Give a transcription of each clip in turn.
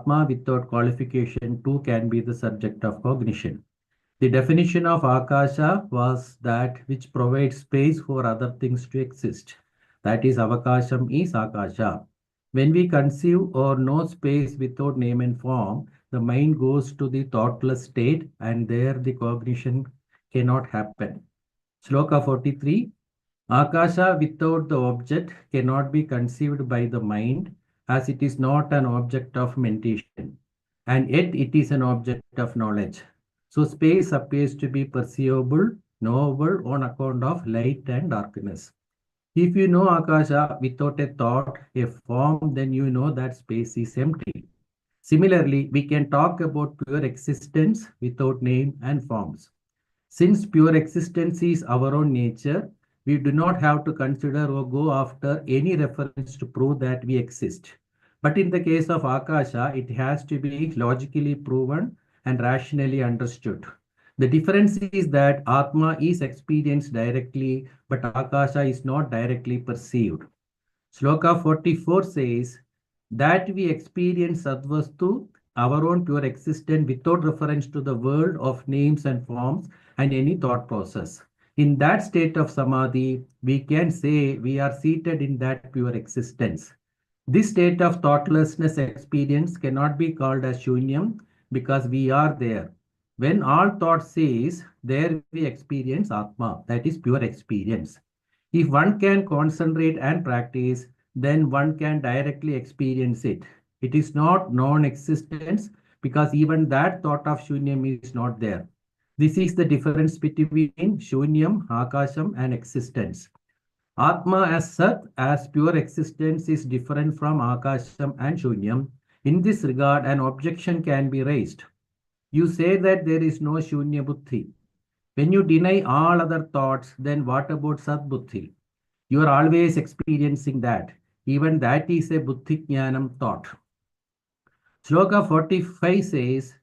Atma without qualification too can be the subject of cognition. The definition of Akasha was that which provides space for other things to exist. That is, Avakasham is Akasha. When we conceive or know space without name and form, the mind goes to the thoughtless state and there the cognition cannot happen. Sloka 43. Akasha without the object cannot be conceived by the mind as it is not an object of mentation, and yet it is an object of knowledge. So space appears to be perceivable, knowable on account of light and darkness. If you know Akasha without a thought, a form, then you know that space is empty. Similarly, we can talk about pure existence without name and forms. Since pure existence is our own nature, we do not have to consider or go after any reference to prove that we exist. But in the case of Akasha, it has to be logically proven and rationally understood. The difference is that Atma is experienced directly, but Akasha is not directly perceived. Sloka 44 says that we experience Sadvastu, our own pure existence, without reference to the world of names and forms and any thought process. In that state of samadhi, we can say we are seated in that pure existence. This state of thoughtlessness experience cannot be called as shunyam because we are there. When all thought cease, there we experience Atma, that is pure experience. If one can concentrate and practice, then one can directly experience it. It is not non-existence because even that thought of shunyam is not there. This is the difference between shunyam, akasham and existence. Atma as Sat, as pure existence, is different from akasham and shunyam. In this regard, an objection can be raised. You say that there is no shunya buddhi. When you deny all other thoughts, then what about Sat buddhi? You are always experiencing that. Even that is a buddhi jnanam thought. Sloka 45 says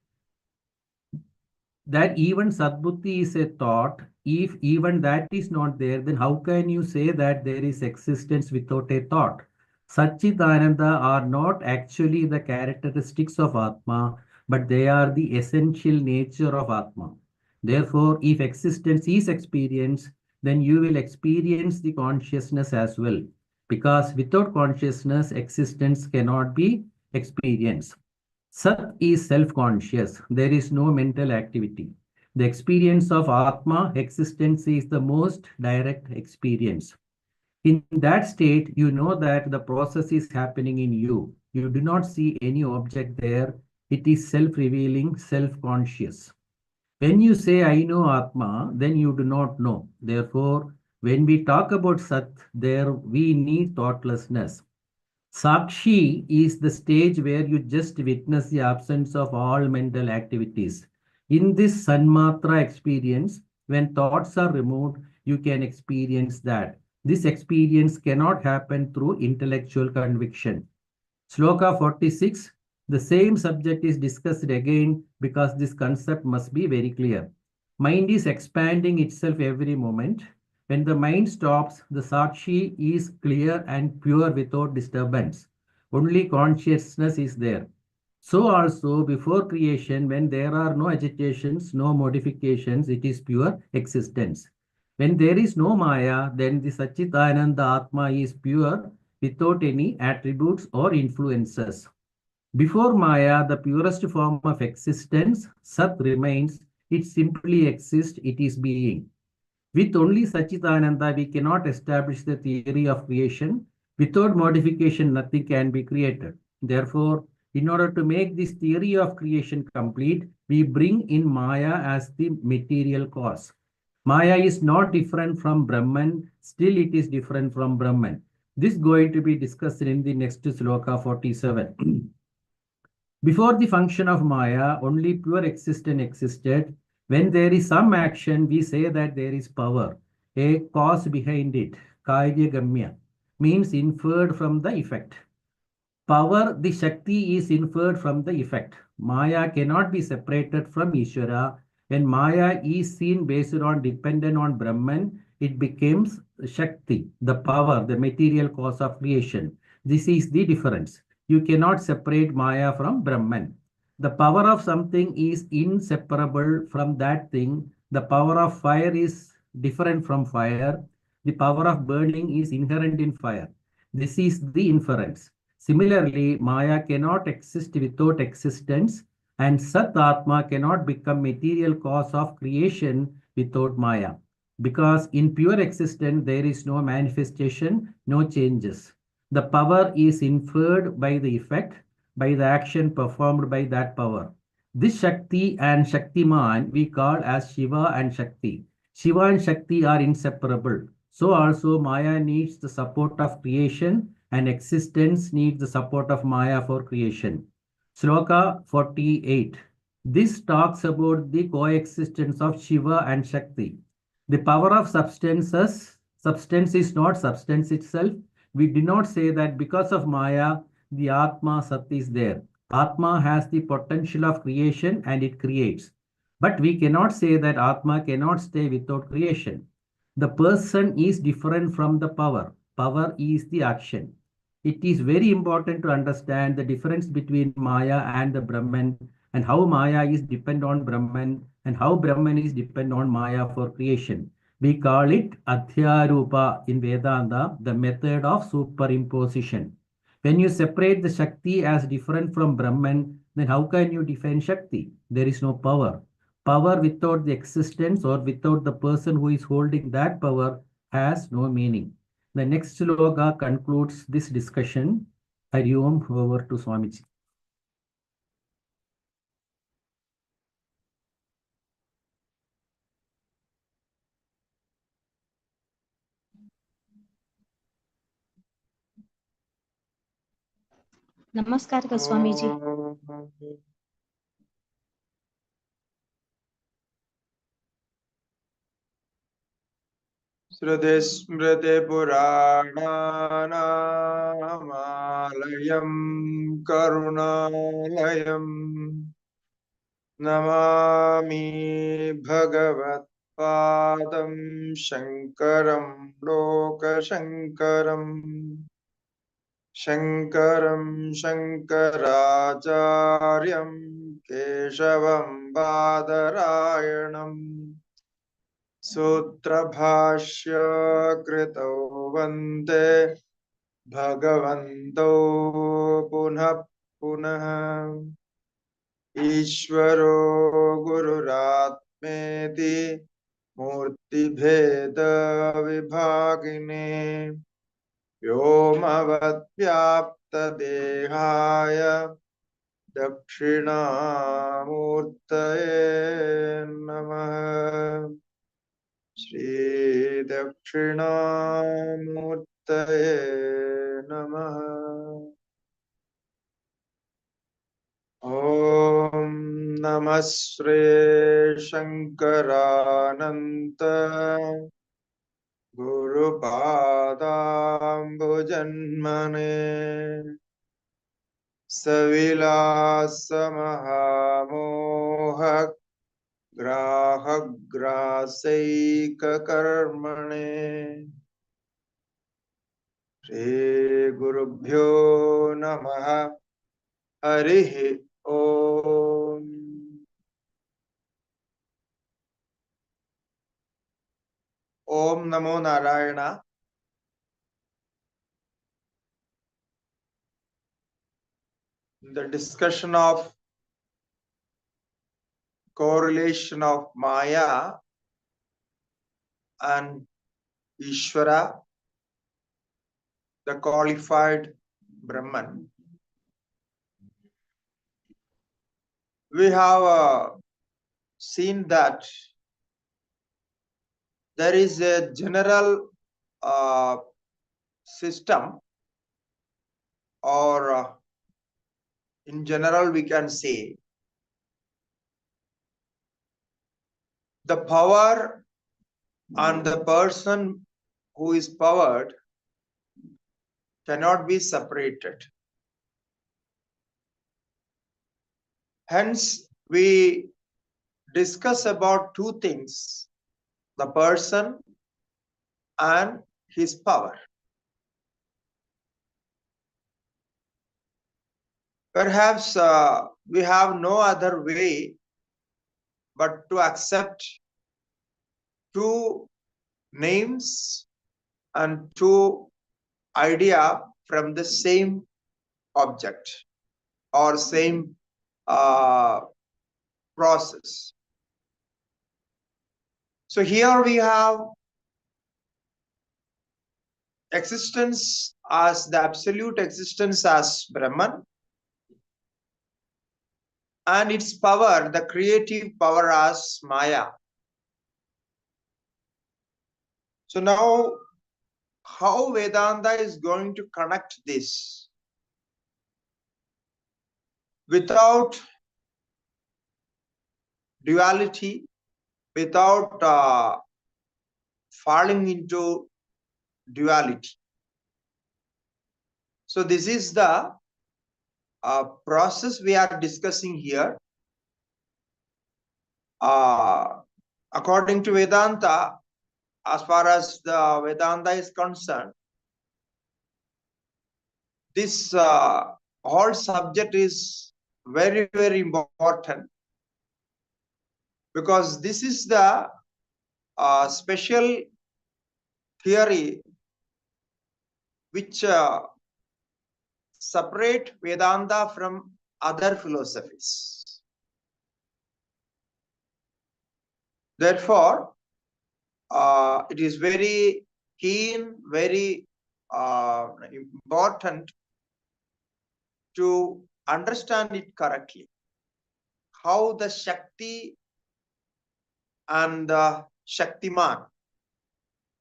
that even Sadbuddhi is a thought. If even that is not there, then how can you say that there is existence without a thought? Satchidananda are not actually the characteristics of Atma, but they are the essential nature of Atma. Therefore, if existence is experience, then you will experience the consciousness as well. Because without consciousness, existence cannot be experienced. Sat is self-conscious. There is no mental activity. The experience of Atma, existence, is the most direct experience. In that state, you know that the process is happening in you. You do not see any object there. It is self-revealing, self-conscious. When you say, I know Atma, then you do not know. Therefore, when we talk about Sat, there we need thoughtlessness. Sakshi is the stage where you just witness the absence of all mental activities. In this Sanmatra experience, when thoughts are removed, you can experience that. This experience cannot happen through intellectual conviction. Sloka 46, the same subject is discussed again because this concept must be very clear. Mind is expanding itself every moment. When the mind stops, the Sakshi is clear and pure without disturbance. Only consciousness is there. So also, before creation, when there are no agitations, no modifications, it is pure existence. When there is no Maya, then the Satchitananda Atma is pure without any attributes or influences. Before Maya, the purest form of existence, Sat, remains. It simply exists, it is being. With only Satchitananda, we cannot establish the theory of creation. Without modification, nothing can be created. Therefore, in order to make this theory of creation complete, we bring in Maya as the material cause. Maya is not different from Brahman, still it is different from Brahman. This is going to be discussed in the next sloka 47. Before the function of Maya, only pure existence existed. When there is some action, we say that there is power, a cause behind it. Karya Gamya means inferred from the effect. Power, the Shakti, is inferred from the effect. Maya cannot be separated from Ishvara. When Maya is seen based on, dependent on Brahman, it becomes Shakti, the power, the material cause of creation. This is the difference. You cannot separate Maya from Brahman. The power of something is inseparable from that thing. The power of fire is different from fire. The power of burning is inherent in fire. This is the inference. Similarly, Maya cannot exist without existence, and Sat Atma cannot become material cause of creation without Maya. Because in pure existence, there is no manifestation, no changes. The power is inferred by the effect, by the action performed by that power. This Shakti and Shaktiman we call as Shiva and Shakti. Shiva and Shakti are inseparable. So also Maya needs the support of creation and existence needs the support of Maya for creation. Sloka 48. This talks about the coexistence of Shiva and Shakti. The power of substance is not substance itself. We do not say that because of Maya, the Atma Sat is there. Atma has the potential of creation and it creates. But we cannot say that Atma cannot stay without creation. The person is different from the power. Power is the action. It is very important to understand the difference between Maya and the Brahman and how Maya is dependent on Brahman and how Brahman is dependent on Maya for creation. We call it Adhyarupa in Vedanta, the method of superimposition. When you separate the Shakti as different from Brahman, then how can you define Shakti? There is no power. Power without the existence or without the person who is holding that power has no meaning. The next sloka concludes this discussion. Hari Om, over to Swamiji. Namaskar Swamiji. Srute Smrite Puranamalayam Karunalayam Namami Bhagavat Padam Shankaram Loka Shankaram Shankaram Shankaracharyam Keshavam Badarayanam Sutrabhashya Krito Vande Bhagavanto Punah Punah Ishvaro Gururatmeti Murti Bheda Vibhagine Vyomavad Vyapta Dehaya Dakshinamurtaye Namaha Shri Dakshinamurtaye Namaha Om Namah Shri Shankarananta Guru Padambujanmane Savilasa Mahamoha Grahagrasaika Karmane Shri Gurubhyo Namaha Harihi Om. Om Namo Narayana. The discussion of correlation of Maya and Ishvara, the qualified Brahman. We have seen that there is a general system, or in general we can say the power and the person who is powered cannot be separated. Hence, we discuss about two things: the person and his power. Perhaps we have no other way but to accept two names and two idea from the same object or same process. So here we have existence as the absolute existence as Brahman, and its power, the creative power, as Maya. So now, how Vedanta is going to connect this without duality, without falling into duality? So this is the process we are discussing here. According to Vedanta, as far as the Vedanta is concerned, this whole subject is very, very important, because this is the special theory which separate Vedanta from other philosophies. Therefore, it is very keen, very important to understand it correctly. How the Shakti and the Shaktiman,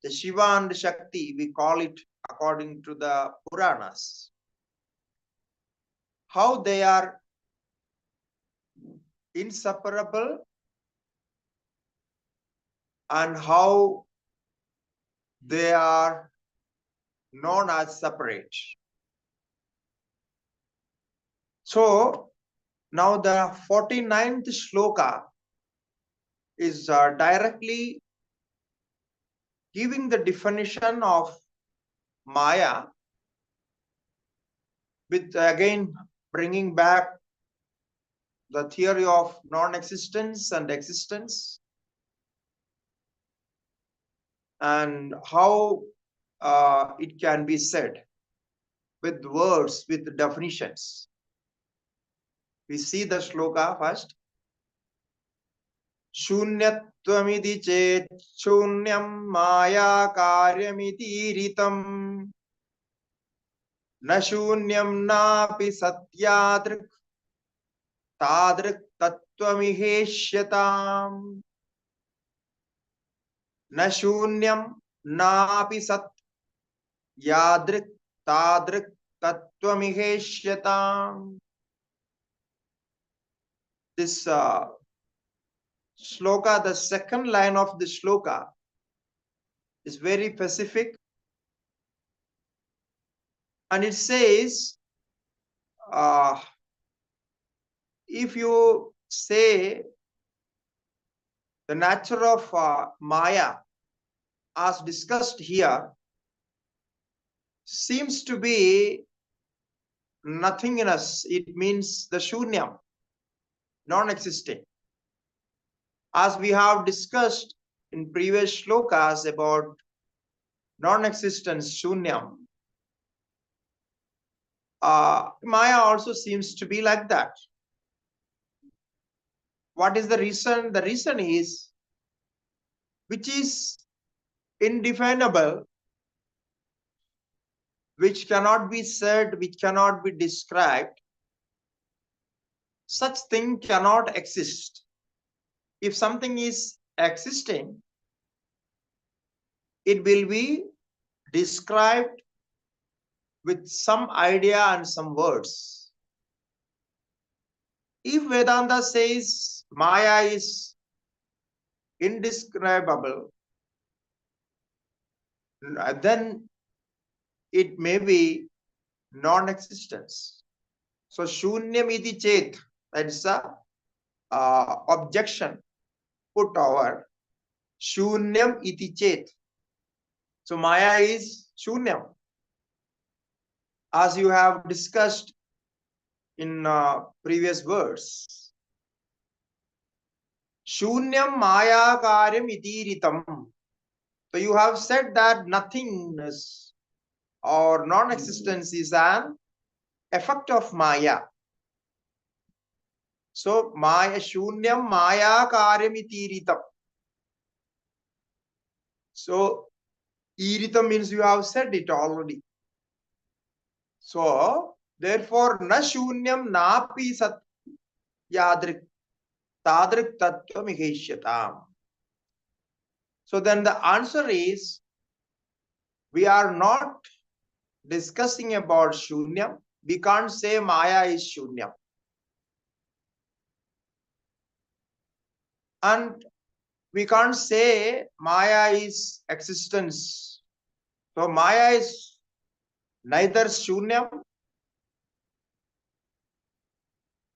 the Shiva and Shakti, we call it according to the Puranas, how they are inseparable and how they are known as separate. So now the 49th shloka is directly giving the definition of Maya, with again bringing back the theory of non-existence and existence, and how it can be said with words, with definitions. We see the shloka first. Shunyattvamiti chet shunyam maya karyamiti ritam na shunyam napi satyadrik tadrik tattvamiheshyatam na shunyam napi satyadrik tadrik tattvamiheshyatam. This shloka, the second line of the shloka, is very specific, and it says, if you say the nature of Maya as discussed here seems to be nothingness, it means the shunyam, non-existing. As we have discussed in previous shlokas about non-existence, shunyam, Maya also seems to be like that. What is the reason? The reason is, which is indefinable, which cannot be said, which cannot be described, such thing cannot exist. If something is existing, it will be described with some idea and some words. If Vedanta says Maya is indescribable, then it may be non-existence. So shunyam iti chet, that is a objection put over shunyam iti chet. So Maya is shunyam. As you have discussed in previous verse. Shunyam maya karyam itiritam. So you have said that nothingness or non-existence is an effect of maya. So maya shunyam maya karyam itiritam. So iritam means you have said it already. So therefore na shunyam napi sat yadrik tadrik tattva miheshyatam. So then the answer is, we are not discussing about shunyam. We can't say maya is shunyam. And we can't say maya is existence. So maya is neither shunyam,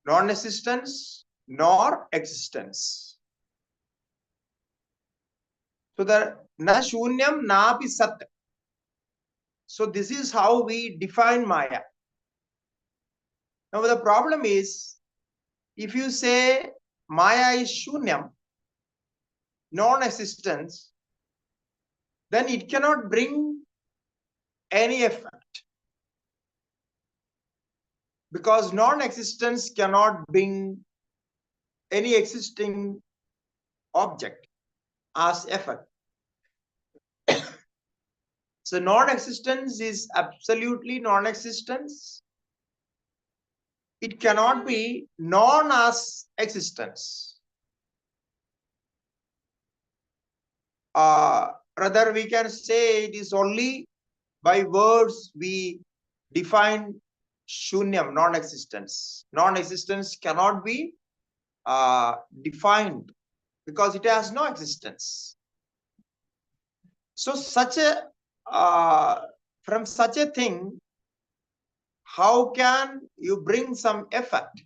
non-existence, nor existence. So the na shunyam napi sat. So this is how we define maya. Now the problem is, if you say maya is shunyam, non-existence, then it cannot bring any effect. Because non-existence cannot bring any existing object as effect. So non-existence is absolutely non-existence. It cannot be known as existence. Rather, we can say it is only by words we define shunyam, non-existence. Non-existence cannot be defined because it has no existence. So such a from such a thing, how can you bring some effect?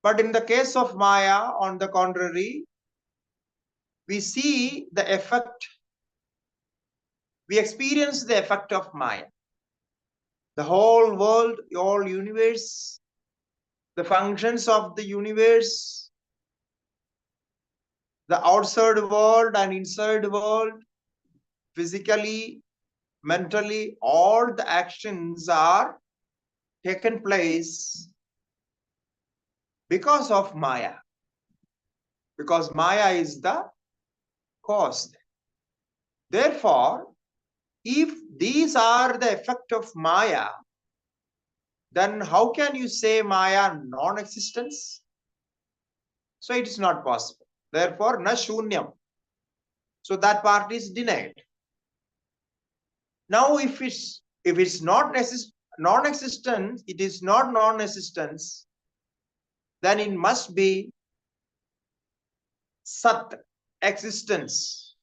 But in the case of maya, on the contrary, we see the effect, we experience the effect of maya. The whole world, all universe, the functions of the universe, the outside world and inside world, physically, mentally, all the actions are taken place because of maya. Because maya is the cause. Therefore, if these are the effect of maya, then how can you say maya non-existence? So it is not possible. Therefore, na shunyam. So that part is denied. Now, if it's not non-existence, it is not non-existence, then it must be sat, existence.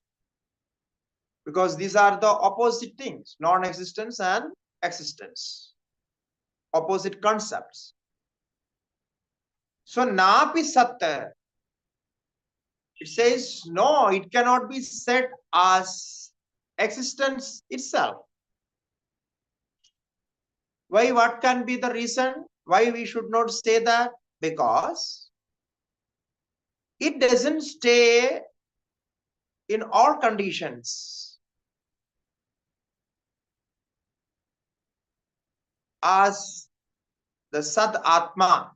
Because these are the opposite things, non-existence and existence. Opposite concepts. So napi sat, it says no, it cannot be said as existence itself. Why? What can be the reason why we should not say that? Because it doesn't stay in all conditions as the Sad Atma.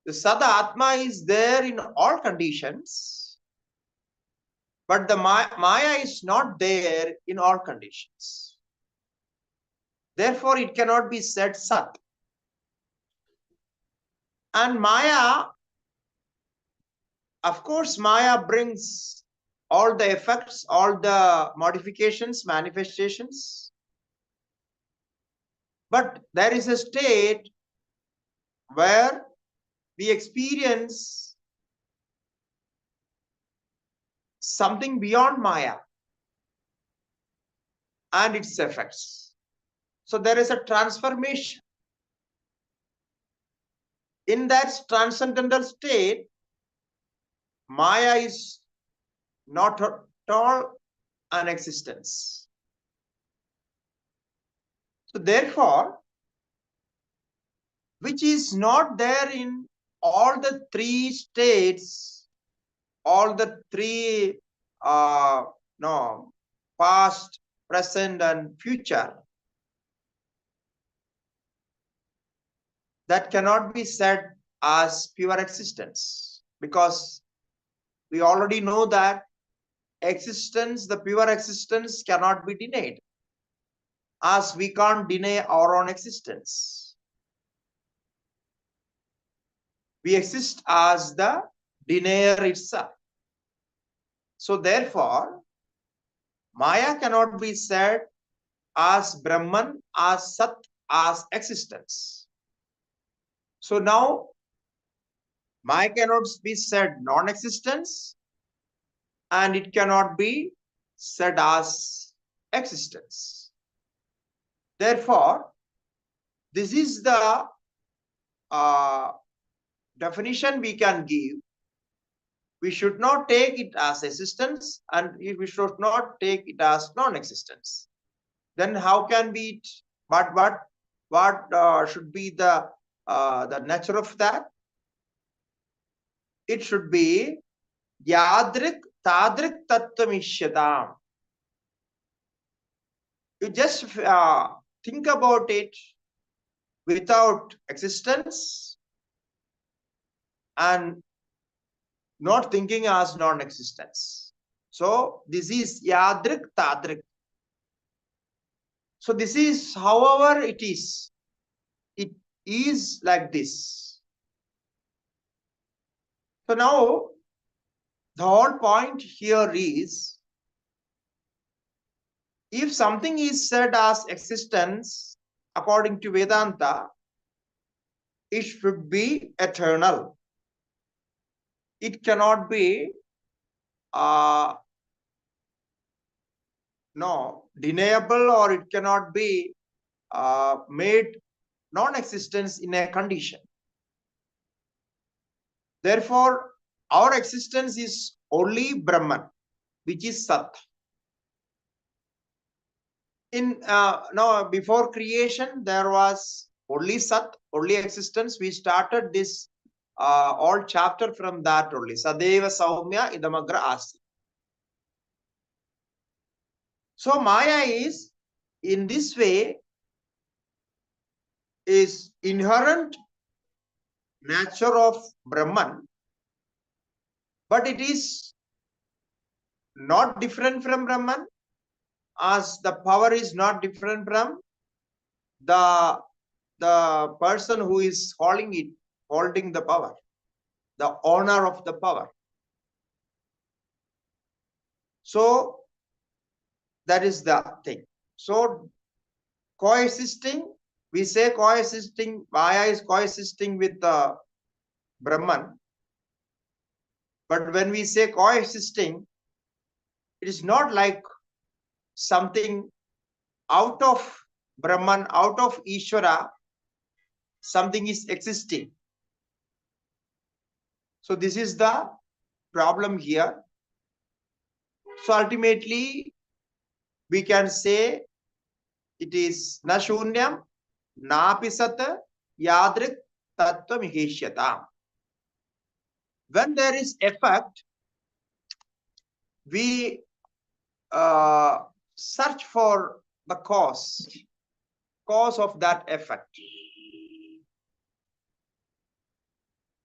The Sad Atma is there in all conditions, but the Maya is not there in all conditions. Therefore, it cannot be said Sat. And Maya, of course, Maya brings all the effects, all the modifications, manifestations. But there is a state where we experience something beyond Maya and its effects. So there is a transformation. In that transcendental state, Maya is not at all an existence. So therefore, which is not there in all the three states, all the three, no, past, present, and future, that cannot be said as pure existence, because we already know that existence, the pure existence, cannot be denied, as we can't deny our own existence. We exist as the denier itself. So therefore, Maya cannot be said as Brahman, as Sat, as existence. So now, Maya cannot be said non-existence, and it cannot be said as existence. Therefore, this is the definition we can give. We should not take it as existence, and we should not take it as non-existence. Then how can we? What should be the nature of that? It should be yadrik tadrik tattamishyadam. You just think about it without existence and not thinking as non-existence. So this is yadrik tadrik. So this is however it is. It is like this. So now the whole point here is, if something is said as existence, according to Vedanta, it should be eternal. It cannot be deniable, or it cannot be made non-existence in a condition. Therefore, our existence is only Brahman, which is Sat. Before creation, there was only Sat, only existence. We started this all chapter from that only. Sadeva Saumya Idamagra Asi. So Maya is, in this way, is inherent nature of Brahman, but it is not different from Brahman, as the power is not different from the person who is holding the power, the owner of the power. So that is the thing. So coexisting, we say coexisting, Maya is coexisting with the Brahman. But when we say coexisting, it is not like something out of Brahman, out of Ishvara, something is existing. So this is the problem here. So ultimately, we can say it is na shunyam, na pisat, yadrik tattva miheshyata. When there is effect, we search for the cause of that effect.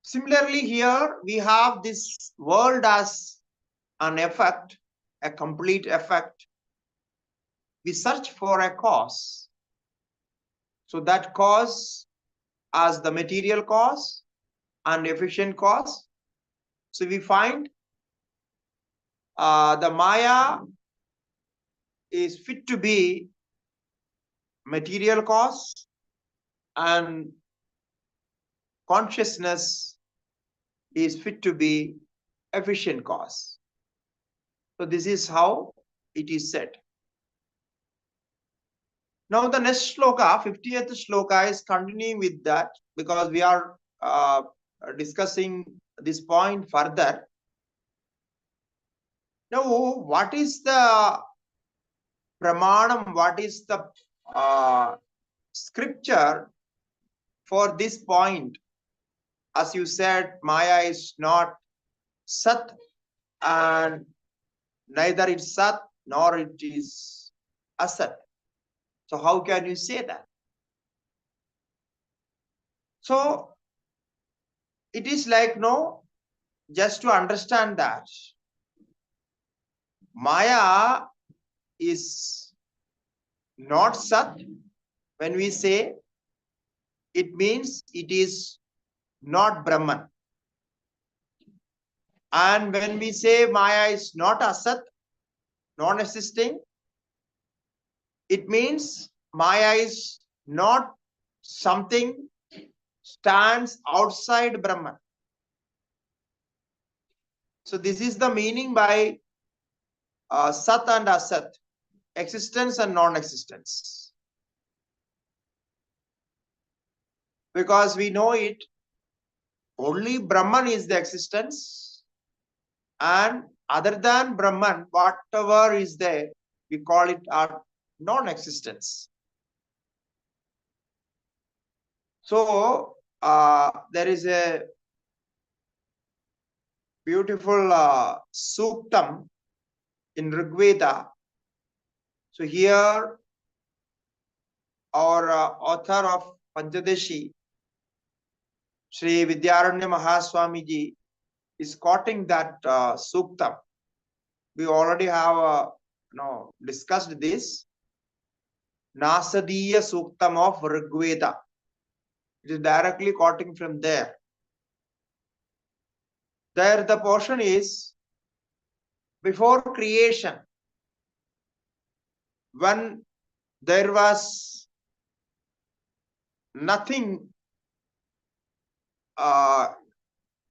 Similarly, here we have this world as an effect, a complete effect. We search for a cause. So that cause as the material cause and efficient cause. So we find the Maya is fit to be material cause, and consciousness is fit to be efficient cause. So this is how it is said. Now the next shloka, 50th shloka, is continuing with that, because we are discussing this point further. Now, what is the pramanam? What is the scripture for this point. As you said, Maya is not Sat, and neither it's Sat nor it is Asat. So how can you say that? So it is like, no, just to understand that Maya is not Sat. When we say, it means it is not Brahman. And when we say Maya is not Asat, non-existing, it means Maya is not something stands outside Brahman. So this is the meaning by Sat and Asat, existence and non-existence. Because we know it, only Brahman is the existence, and other than Brahman, whatever is there, we call it our non-existence. So there is a beautiful suktam in Rigveda. So here our author of Pancadashi, Shri Vidyaranya Mahasvami ji, is quoting that suktam. We already have discussed this. Nasadiya suktam of Rigveda. It is directly quoting from there. There the portion is, before creation, when there was nothing,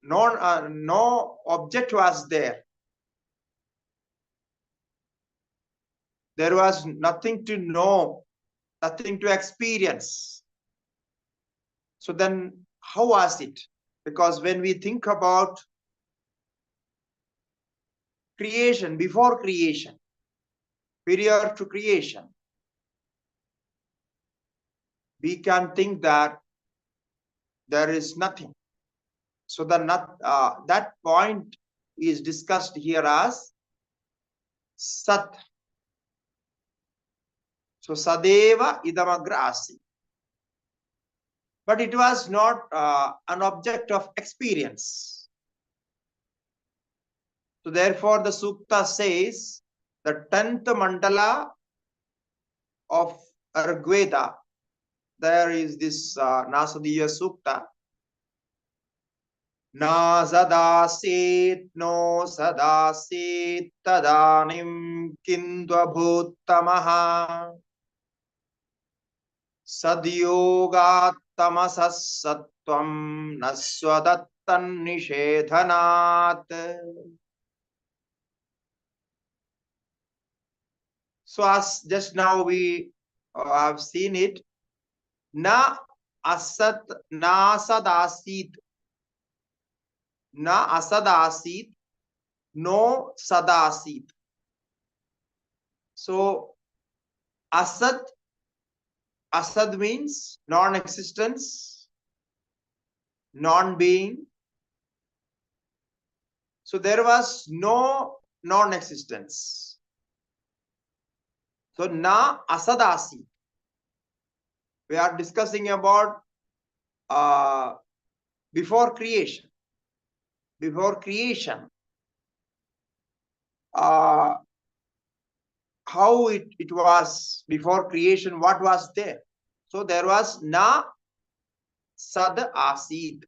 no object was there. There was nothing to know, nothing to experience. So then how was it? Because when we think about creation, before creation, prior to creation, we can think that there is nothing. So that point is discussed here as Sat. So Sadeva idamagra asi. But it was not an object of experience. So therefore the Sukta says, the 10th mandala of Rigveda, there is this Nasadiya Sukta. Na sadasit no sadasit tadanim kindva bhutamaha sadyogat tamasas sattvam naswadattan nishedhanat. So as just now we have seen it, na asat na sadasit, na asadasit, no sadasit. So asat means non-existence, non-being. So there was no non-existence. So na asadasi. We are discussing about before creation. Before creation, how it was before creation, what was there? So there was na sad asid.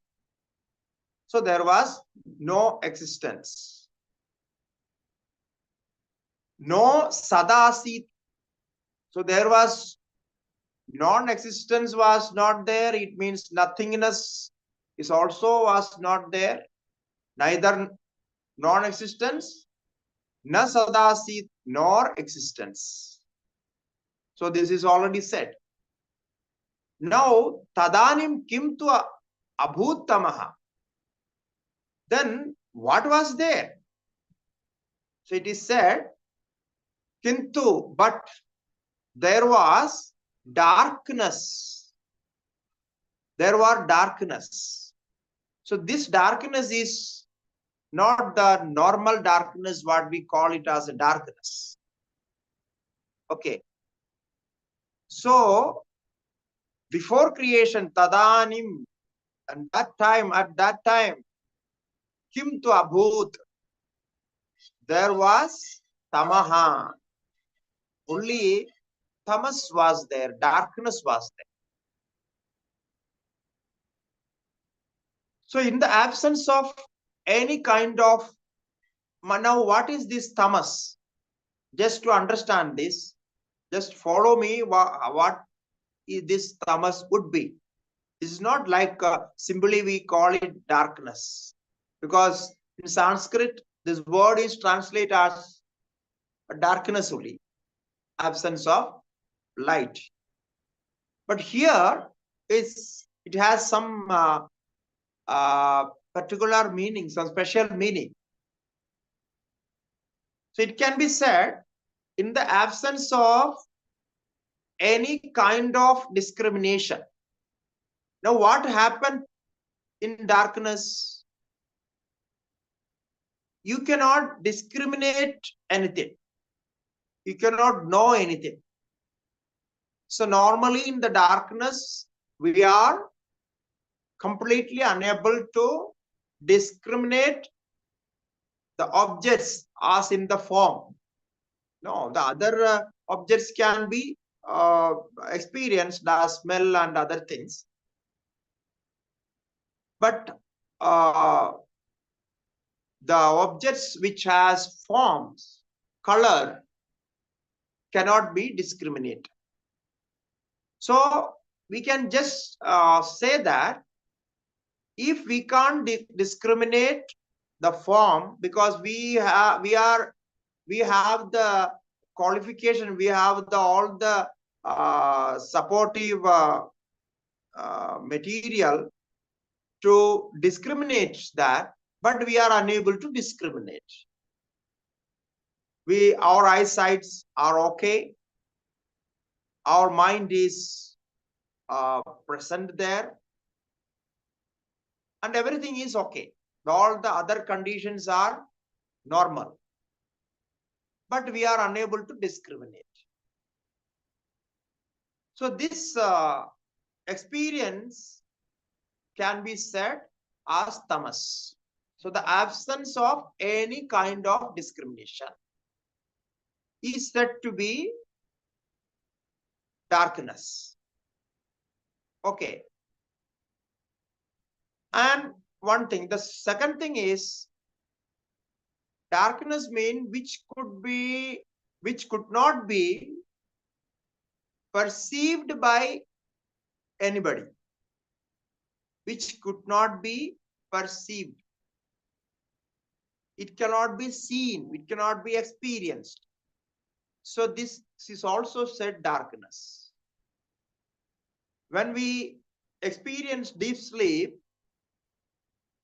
So there was no existence. No sadasit. So there was non-existence was not there. It means nothingness is also was not there. Neither non-existence, na sadasit, nor existence. So this is already said. Now, tadanim kim tu abhutamaha. Then what was there? So it is said, kintu, but there was darkness. There was darkness. So this darkness is not the normal darkness, what we call it as a darkness. Okay. So before creation, tadanim, and at that time, kim tu abhut, there was tamaha. Only tamas was there, darkness was there. So in the absence of any kind of, now what is this tamas? Just to understand this, just follow me what this tamas would be. It's not like simply we call it darkness, because in Sanskrit this word is translated as darkness only, absence of light. But here it has some particular meaning, some special meaning. So it can be said, in the absence of any kind of discrimination. Now what happened in darkness? You cannot discriminate anything. You cannot know anything. So normally in the darkness, we are completely unable to discriminate the objects as in the form. No, the other objects can be experienced as smell and other things. But the objects which has forms, color, cannot be discriminated. So we can just say that if we can't discriminate the form, because we have the qualification, we have all the supportive material to discriminate that, but we are unable to discriminate. Our eyesights are okay. Our mind is present there. And everything is okay. All the other conditions are normal. But we are unable to discriminate. So this experience can be said as tamas. So the absence of any kind of discrimination is said to be darkness. Okay. And one thing, the second thing is, darkness means which could not be perceived by anybody, which could not be perceived. It cannot be seen, it cannot be experienced. So this is also said darkness. When we experience deep sleep,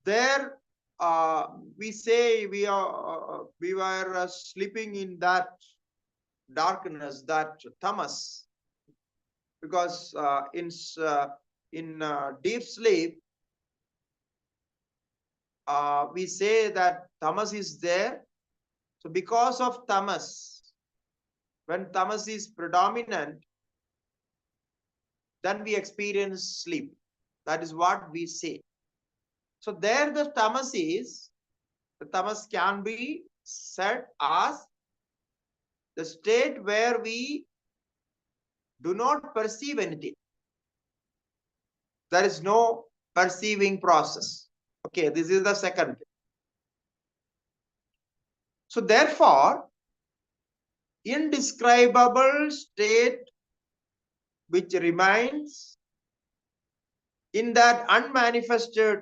there we say we were sleeping in that darkness, that tamas, because in deep sleep we say that tamas is there. So because of tamas, when tamas is predominant, then we experience sleep. That is what we say. So there the tamas can be said as the state where we do not perceive anything. There is no perceiving process. Okay, this is the second. So therefore, indescribable state which remains in that unmanifested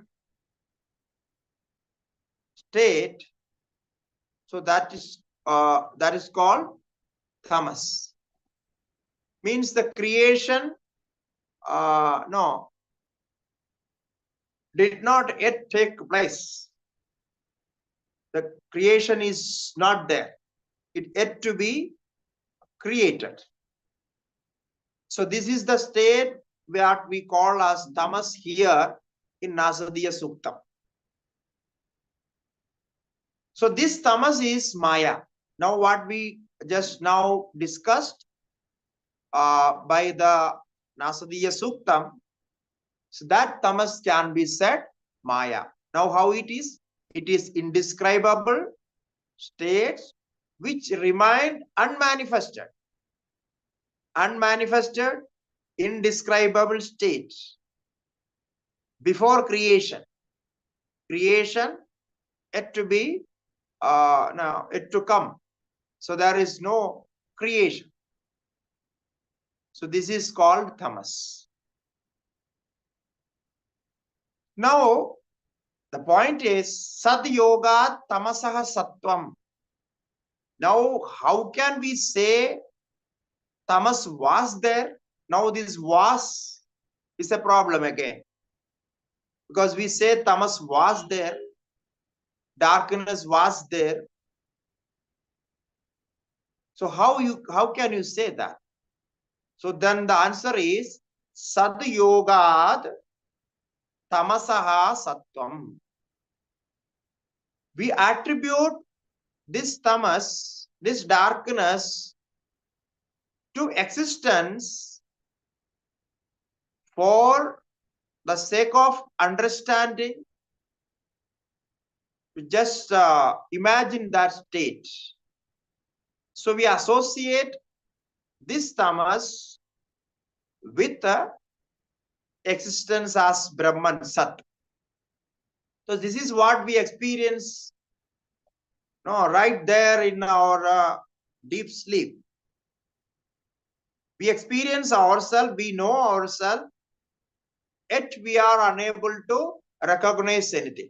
state, so that is called tamas. Means the creation did not yet take place. The creation is not there. It yet to be created. So this is the state that we call as tamas here in Nasadiya Suktam. So this tamas is Maya. Now what we just now discussed by the Nasadiya Suktam, so that tamas can be said Maya. Now how it is? It is indescribable states which remain unmanifested. Unmanifested, indescribable states before creation. Creation yet to be now yet to come. So there is no creation. So this is called tamas. Now the point is sad yoga tamasaha sattvam. Now how can we say tamas was there? Now this was is a problem again. Because we say tamas was there, darkness was there. So how can you say that? So then the answer is sad yogad tamasaha sattvam. We attribute this tamas, this darkness, to existence for the sake of understanding. Just imagine that state. So we associate this tamas with the existence as Brahman Sat. So this is what we experience right there in our deep sleep. We experience ourselves, we know ourselves, yet we are unable to recognize anything.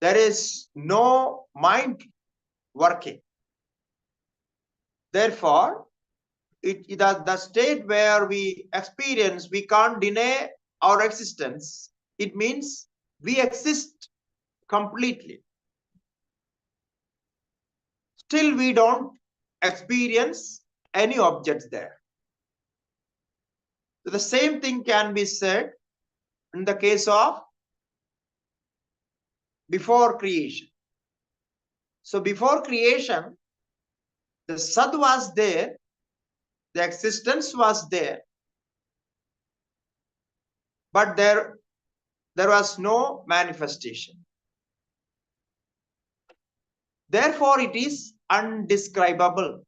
There is no mind working. Therefore, the state where we experience, we can't deny our existence. It means we exist completely. Still, we don't experience any objects there. So the same thing can be said in the case of before creation. So before creation, the Sad was there, the existence was there, but there was no manifestation. Therefore, it is undescribable.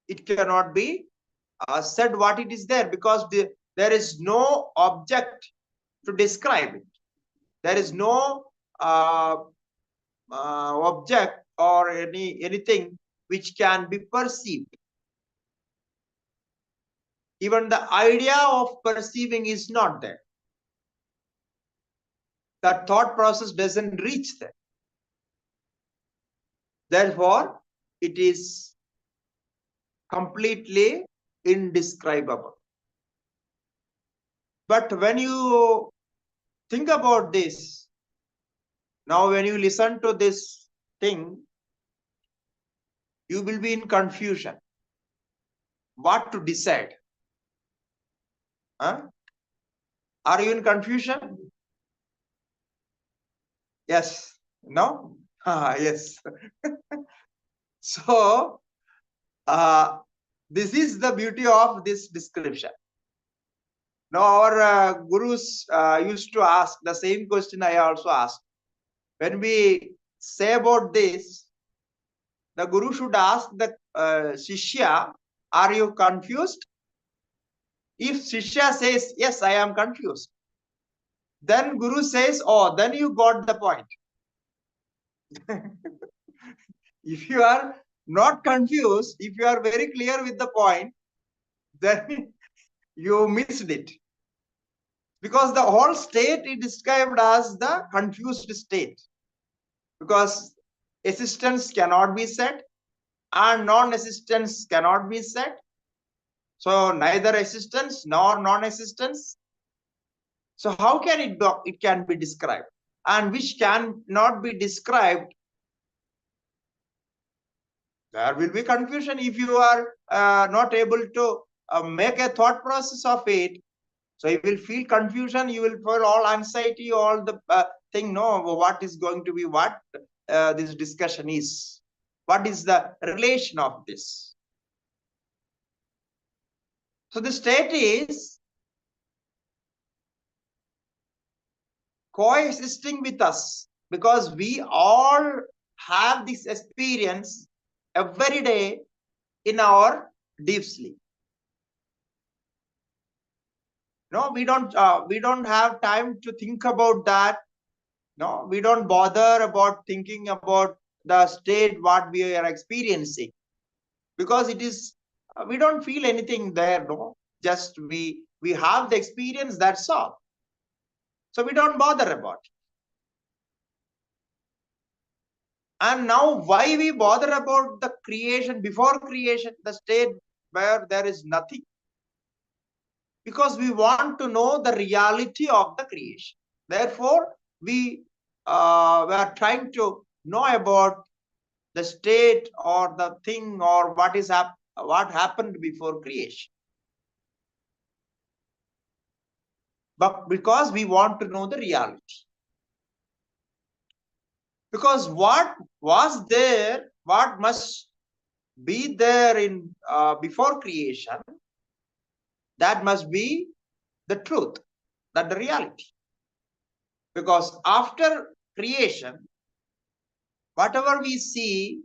It cannot be said what it is there, because there is no object to describe it. There is no object or anything which can be perceived. Even the idea of perceiving is not there. That thought process doesn't reach there. Therefore, it is completely indescribable. But when you think about this, now when you listen to this thing, you will be in confusion. What to decide? Huh? Are you in confusion? Yes. No? Yes. So, this is the beauty of this description. Now, our gurus used to ask the same question I also asked. When we say about this, the guru should ask the Shishya, are you confused? If Shishya says, yes, I am confused, then Guru says, oh, then you got the point. If you are not confused, if you are very clear with the point, then you missed it. Because the whole state is described as the confused state. Because existence cannot be said and non-existence cannot be said. So neither existence nor non-existence. So how can it can be described? And which cannot be described There will be confusion if you are not able to make a thought process of it. So you will feel confusion, you will feel all anxiety, all the thing, no, what is going to be what this discussion is. What is the relation of this? So the state is coexisting with us because we all have this experience every day in our deep sleep. No, we don't have time to think about that. No, we don't bother about thinking about the state what we are experiencing because it is we don't feel anything there. No, just we have the experience, that's all. So we don't bother about it. And now why we bother about the creation, before creation, the state where there is nothing? Because we want to know the reality of the creation. Therefore, we are trying to know about the state or the thing or what happened before creation. But because we want to know the reality. Because what was there, what must be there in before creation, that must be the truth, that the reality. Because after creation, whatever we see,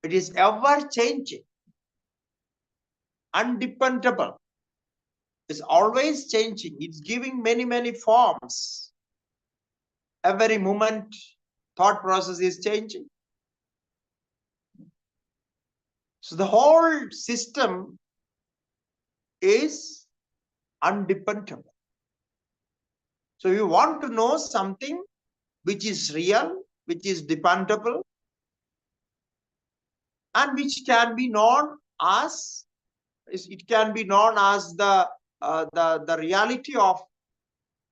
it is ever changing, undependable. It's always changing. It's giving many forms. Every moment, thought process is changing. So the whole system is undependable. So you want to know something which is real, which is dependable, and which can be known as the reality of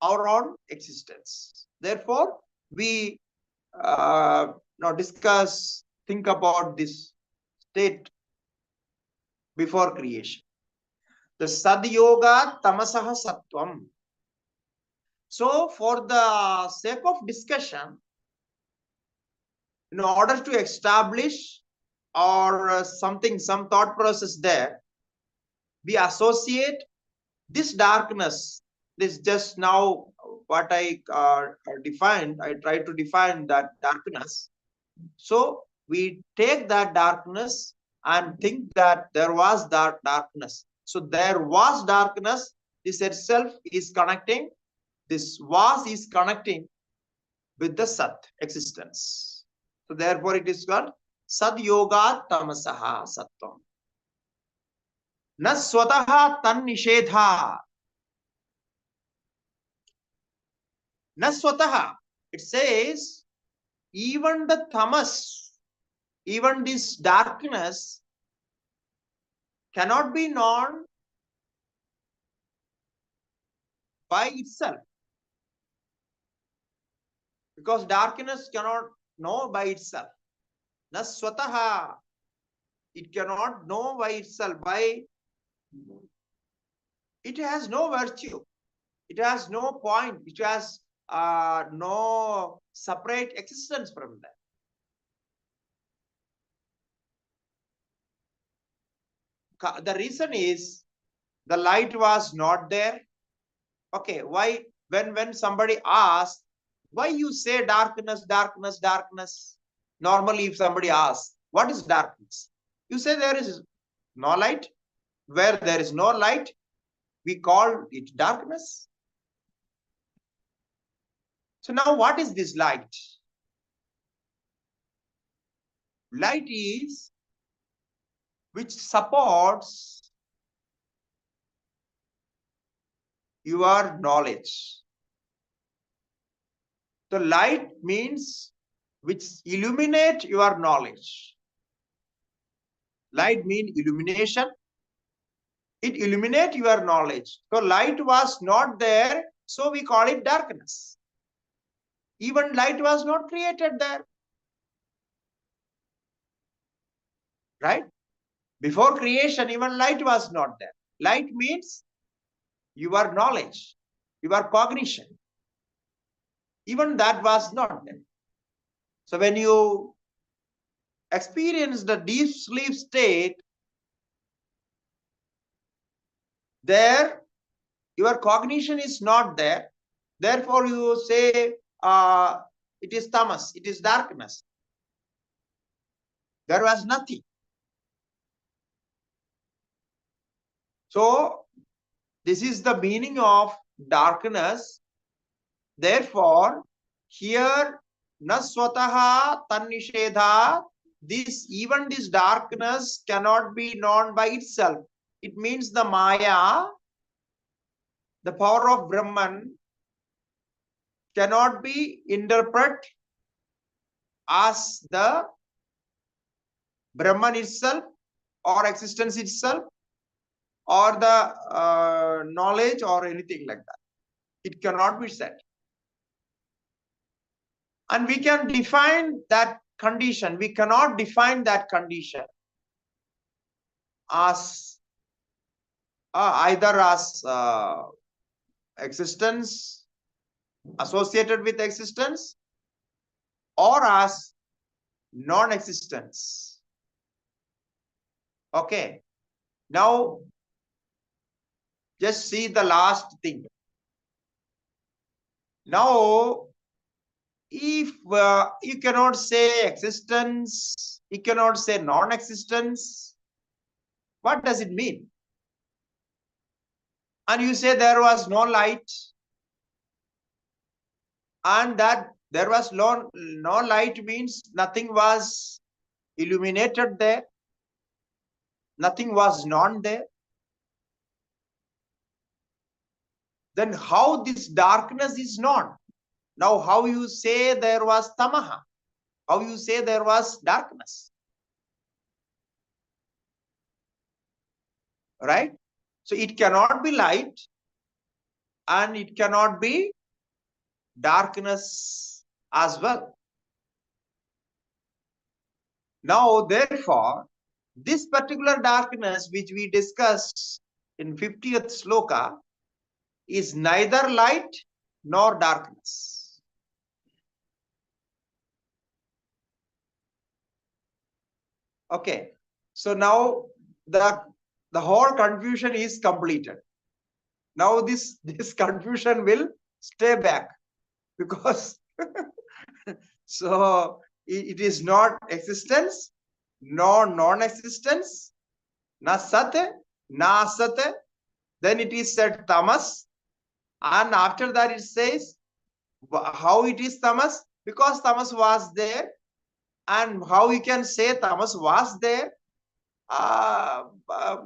our own existence. Therefore, we now think about this state before creation. The Sadyoga Tamasaha Sattvam. So, for the sake of discussion, in order to establish or some thought process there, we associate this darkness, this just now what I defined, I try to define that darkness. So we take that darkness and think that there was that darkness. So there was darkness, this itself is connecting, this is connecting with the Sat existence. So therefore it is called Sad Yoga Tamasaha Sattvam. Na swataha tan nishedha. Na swataha. It says even the tamas, even this darkness cannot be known by itself. Because darkness cannot know by itself. Na swataha. It cannot know by itself. It has no virtue. It has no point. It has no separate existence from that. The reason is the light was not there. Okay, why? When somebody asks, why you say darkness, darkness, darkness? Normally, if somebody asks, what is darkness? You say there is no light. Where there is no light, we call it darkness. So now what is this light? Light is which supports your knowledge. So light means which illuminate your knowledge. Light means illumination. It illuminates your knowledge. So light was not there, so we call it darkness. Even light was not created there. right? Before creation, even light was not there. Light means your knowledge, your cognition. Even that was not there. So when you experience the deep sleep state, there your cognition is not there. Therefore, you say it is tamas, it is darkness. There was nothing. So this is the meaning of darkness. Therefore, here naswataha tannishedha, this darkness cannot be known by itself. It means the Maya, the power of Brahman, cannot be interpreted as the Brahman itself or existence itself or the knowledge or anything like that. It cannot be said. And we can define that condition. We cannot define that condition as either as existence, associated with existence, or as non-existence. Okay. Now, just see the last thing. Now, if you cannot say existence, you cannot say non-existence, what does it mean? And you say there was no light, and that there was no light means nothing was illuminated there, nothing was known there. Then how this darkness is known? Now how you say there was tamaha? How you say there was darkness? Right? So it cannot be light and it cannot be darkness as well. Now, therefore, this particular darkness which we discussed in 50th sloka is neither light nor darkness. Okay, so now the whole confusion is completed. Now this confusion will stay back because so it is not existence, nor non-existence, na sat, na asat. Then it is said tamas, and after that it says how it is tamas, because tamas was there. And how you can say tamas was there?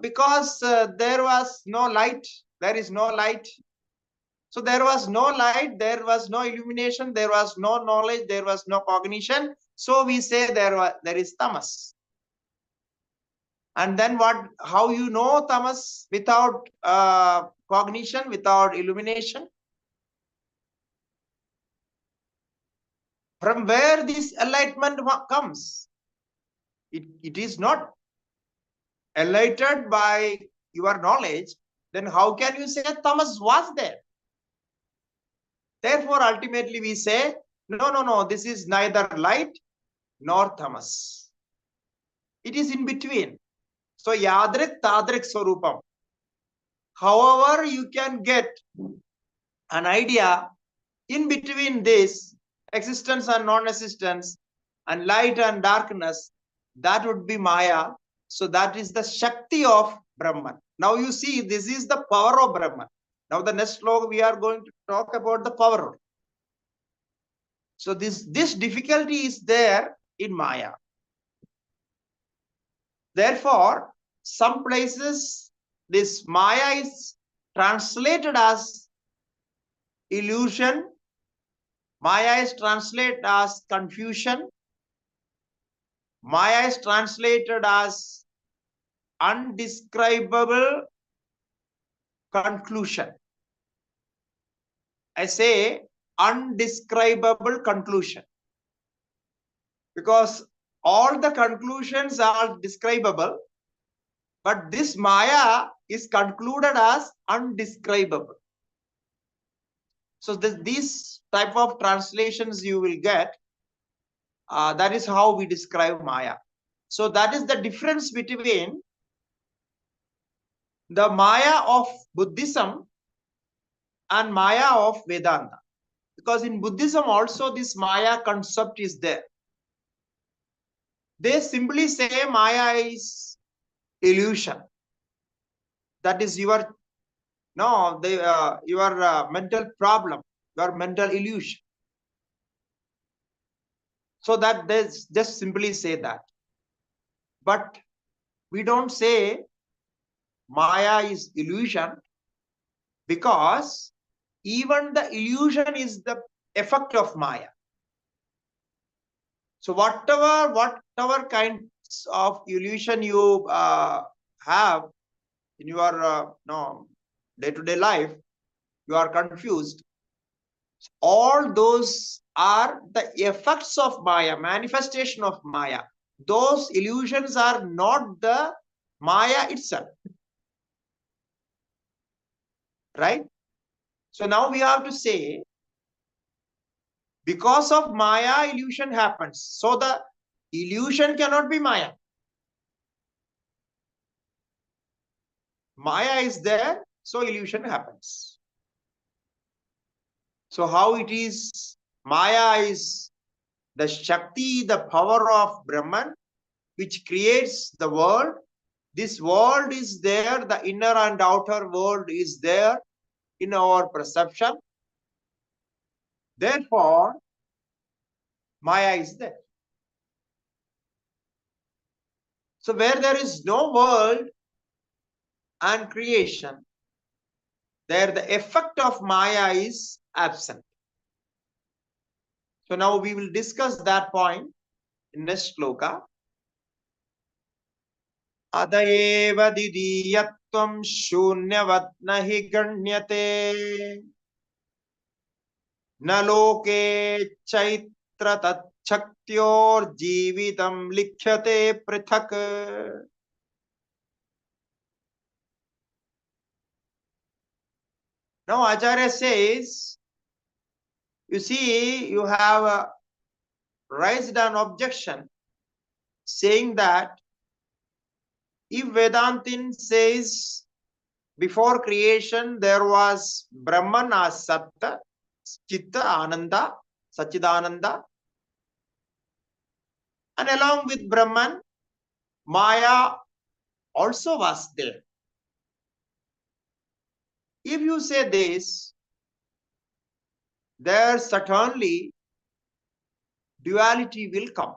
Because there was no light, there is no light. So there was no light, there was no illumination, there was no knowledge, there was no cognition. So we say there is tamas. And then what? How you know tamas without cognition, without illumination? From where this enlightenment comes? It is not enlightened by your knowledge. Then how can you say tamas was there? Therefore, ultimately we say, no, this is neither light nor tamas. It is in between. So, yadrik tadrik swarupam. However, you can get an idea in between this existence and non-existence and light and darkness, that would be Maya. So that is the Shakti of Brahman. Now you see, this is the power of Brahman. Now the next sloka we are going to talk about the power. So this difficulty is there in Maya. Therefore, some places this Maya is translated as illusion. Maya is translated as confusion. Maya is translated as undescribable conclusion. I say undescribable conclusion because all the conclusions are describable, but this Maya is concluded as undescribable. So these type of translations you will get. That is how we describe Maya. So that is the difference between the Maya of Buddhism and Maya of Vedanta. Because in Buddhism also this Maya concept is there. They simply say Maya is illusion. That is your mental problem, your mental illusion. So that they just simply say that. But we don't say Maya is illusion, because even the illusion is the effect of Maya. So whatever kinds of illusion you have in your day-to-day life, you are confused. All those are the effects of Maya, manifestation of Maya. Those illusions are not the Maya itself. Right? So now we have to say, because of Maya, illusion happens. So the illusion cannot be Maya. Maya is there, so illusion happens. So how it is? Maya is the Shakti, the power of Brahman, which creates the world. This world is there, the inner and outer world is there in our perception. Therefore, Maya is there. So where there is no world and creation, there the effect of Maya is absent. So now we will discuss that point in next sloka. Adaeva didiyatvam shunyavat nahi ganyate na loke chaitra tatchaktior jivitam likhyate prithak. Now Acharya says, you see, you have raised an objection saying that if Vedantin says before creation there was Brahman as Satta, Chitta, Ananda, Sachidananda, and along with Brahman, Maya also was there. If you say this, there certainly duality will come.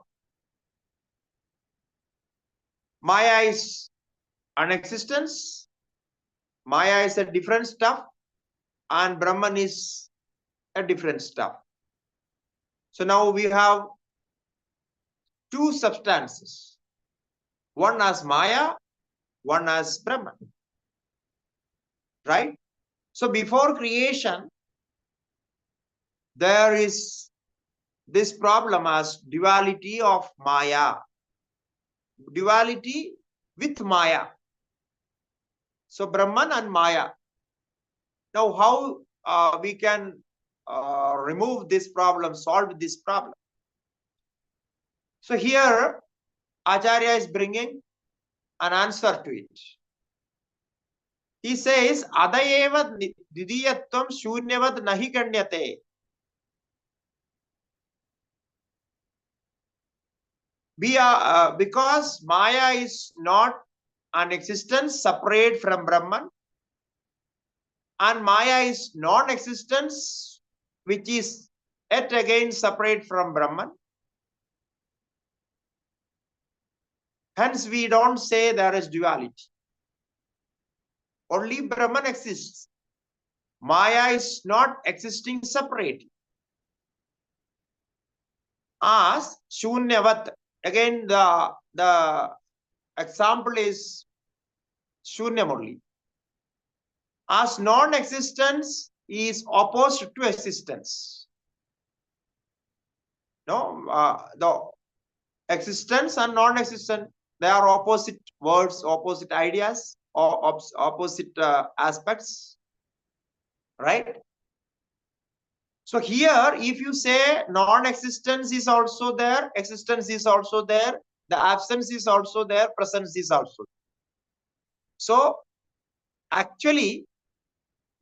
Maya is an existence, Maya is a different stuff, and Brahman is a different stuff. So now we have two substances, one as Maya, one as Brahman. Right? So before creation, there is this problem as duality of Maya, duality with Maya. So Brahman and Maya. Now how we can remove this problem, solve this problem? So here Acharya is bringing an answer to it. He says, Adaeva didiyatvam shunyavad nahi ganyate. Because Maya is not an existence separate from Brahman, and Maya is non-existence which is yet again separate from Brahman. Hence we don't say there is duality. Only Brahman exists. Maya is not existing separately. As Shunyavat, again the example is Shunyam only. As non-existence is opposed to existence. No, the Existence and non-existent, they are opposite words, opposite ideas, or opposite aspects, right? So here, if you say non-existence is also there, existence is also there, the absence is also there, presence is also there. So actually,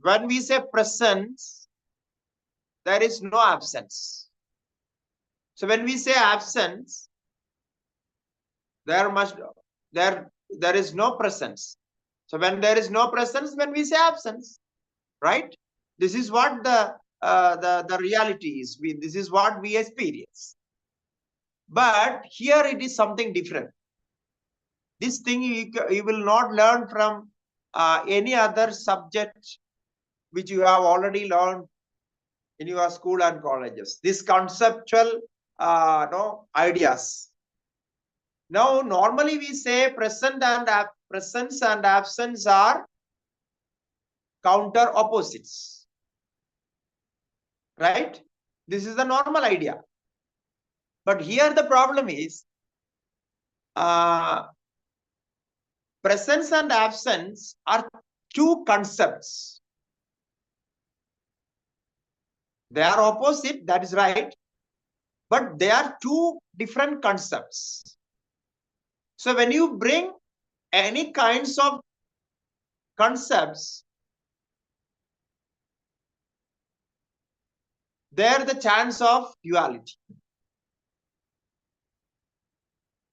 when we say presence, there is no absence. So when we say absence, there is no presence. So when there is no presence, when we say absence, right? This is what the reality is. This is what we experience. But here it is something different. This thing you will not learn from any other subject which you have already learned in your school and colleges. This conceptual ideas. Now, normally we say presence and absence are counter opposites, right? This is the normal idea. But here the problem is presence and absence are two concepts. They are opposite, that is right, but they are two different concepts. So when you bring any kinds of concepts, there the chance of duality.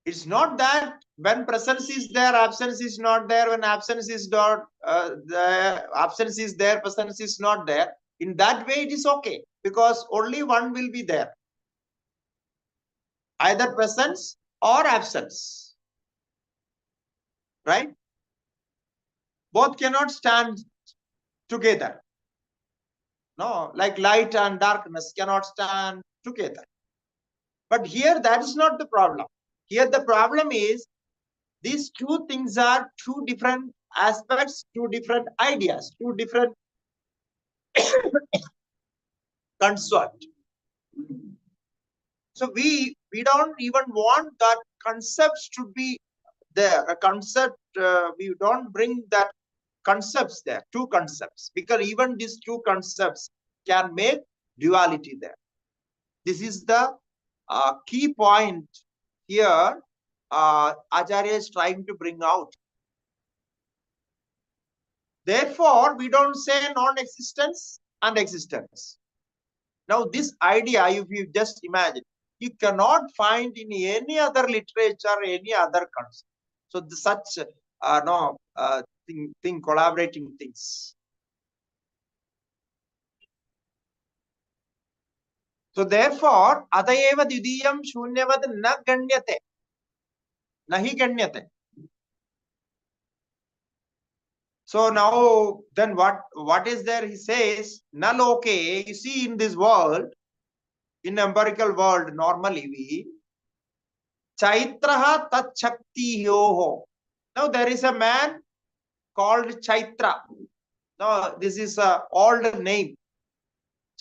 It's not that when presence is there, absence is not there. When absence is not the absence is there, presence is not there. In that way, it is okay because only one will be there, either presence or absence, right? Both cannot stand together. No, like light and darkness cannot stand together. But here, that is not the problem. Here, the problem is these two things are two different aspects, two different ideas, two different concept. So we don't even want that concepts to be there. A concept, we don't bring that concepts there, two concepts, because even these two concepts can make duality there. This is the key point here Acharya is trying to bring out. Therefore, we don't say non-existence and existence. Now, this idea, if you just imagine, you cannot find in any other literature, any other concept. So, such collaborating things. So, therefore, Adayeva Didiyam Shunyavad na ganyate. Nahi ganyate. So now, then what is there? He says, Naloke, you see in this world, in empirical world, normally we, Chaitraha tat shakti yoho. Now there is a man called Chaitra. Now this is an old name.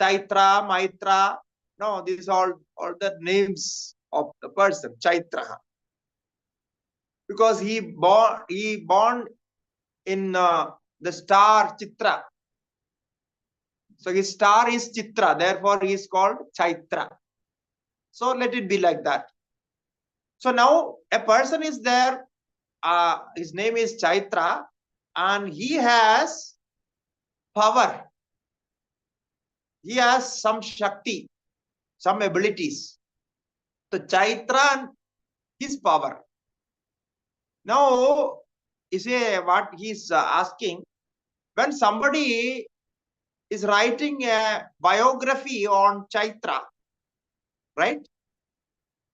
Chaitra, Maitra. No, these are all the names of the person, Chaitra. Because he born in the star Chitra. So his star is Chitra, therefore he is called Chaitra. So let it be like that. So now a person is there, his name is Chaitra, and he has power. He has some Shakti, some abilities. So Chaitra and his power. Now, you see what he's asking, when somebody is writing a biography on Chaitra, right?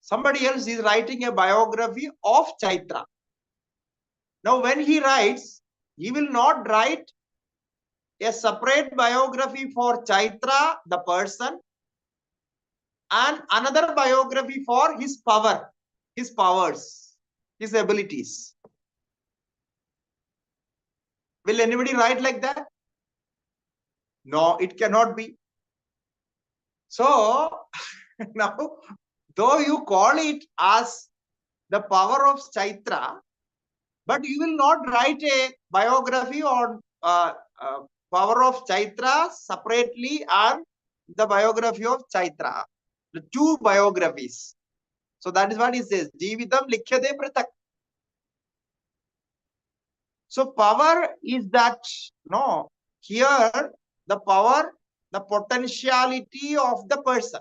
Somebody else is writing a biography of Chaitra. Now, when he writes, he will not write a separate biography for Chaitra, the person, and another biography for his power, his powers, his abilities. Will anybody write like that? No, it cannot be. So, now, though you call it as the power of Chaitra, but you will not write a biography on power of Chaitra separately and the biography of Chaitra. The two biographies. So that is what he says. Jivitam likhyate pratak. So power is that, no, here the power, the potentiality of the person.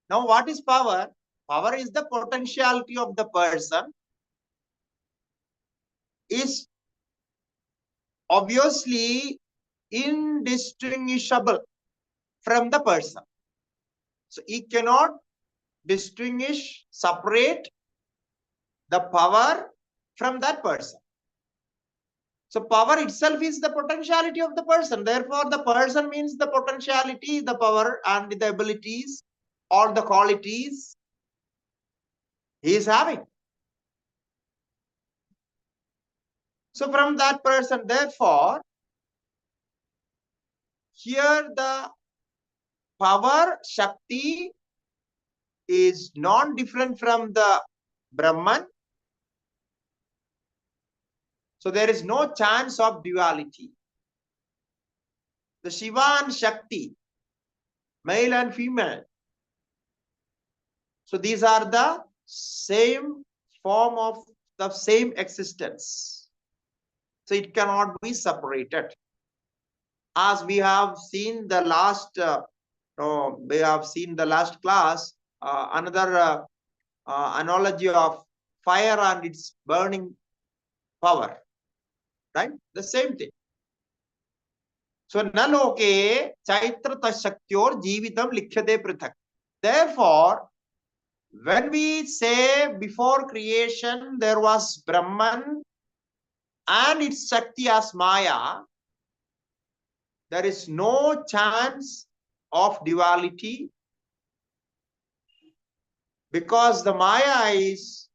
Now what is power? Power is the potentiality of the person, is obviously indistinguishable from the person. So he cannot distinguish, separate the power from that person. So power itself is the potentiality of the person. Therefore, the person means the potentiality, the power and the abilities, all the qualities he is having. So from that person, therefore, here the power, Shakti, is non-different from the Brahman. So there is no chance of duality. The Shiva and Shakti, male and female. So these are the same form of the same existence. So it cannot be separated. As we have seen the last, class, another analogy of fire and its burning power, right? The same thing. So naloke chaitra tashaktyor jivitam likhyate prithak. Therefore, when we say before creation there was Brahman and its Shakti as Maya, there is no chance of duality, because the Maya is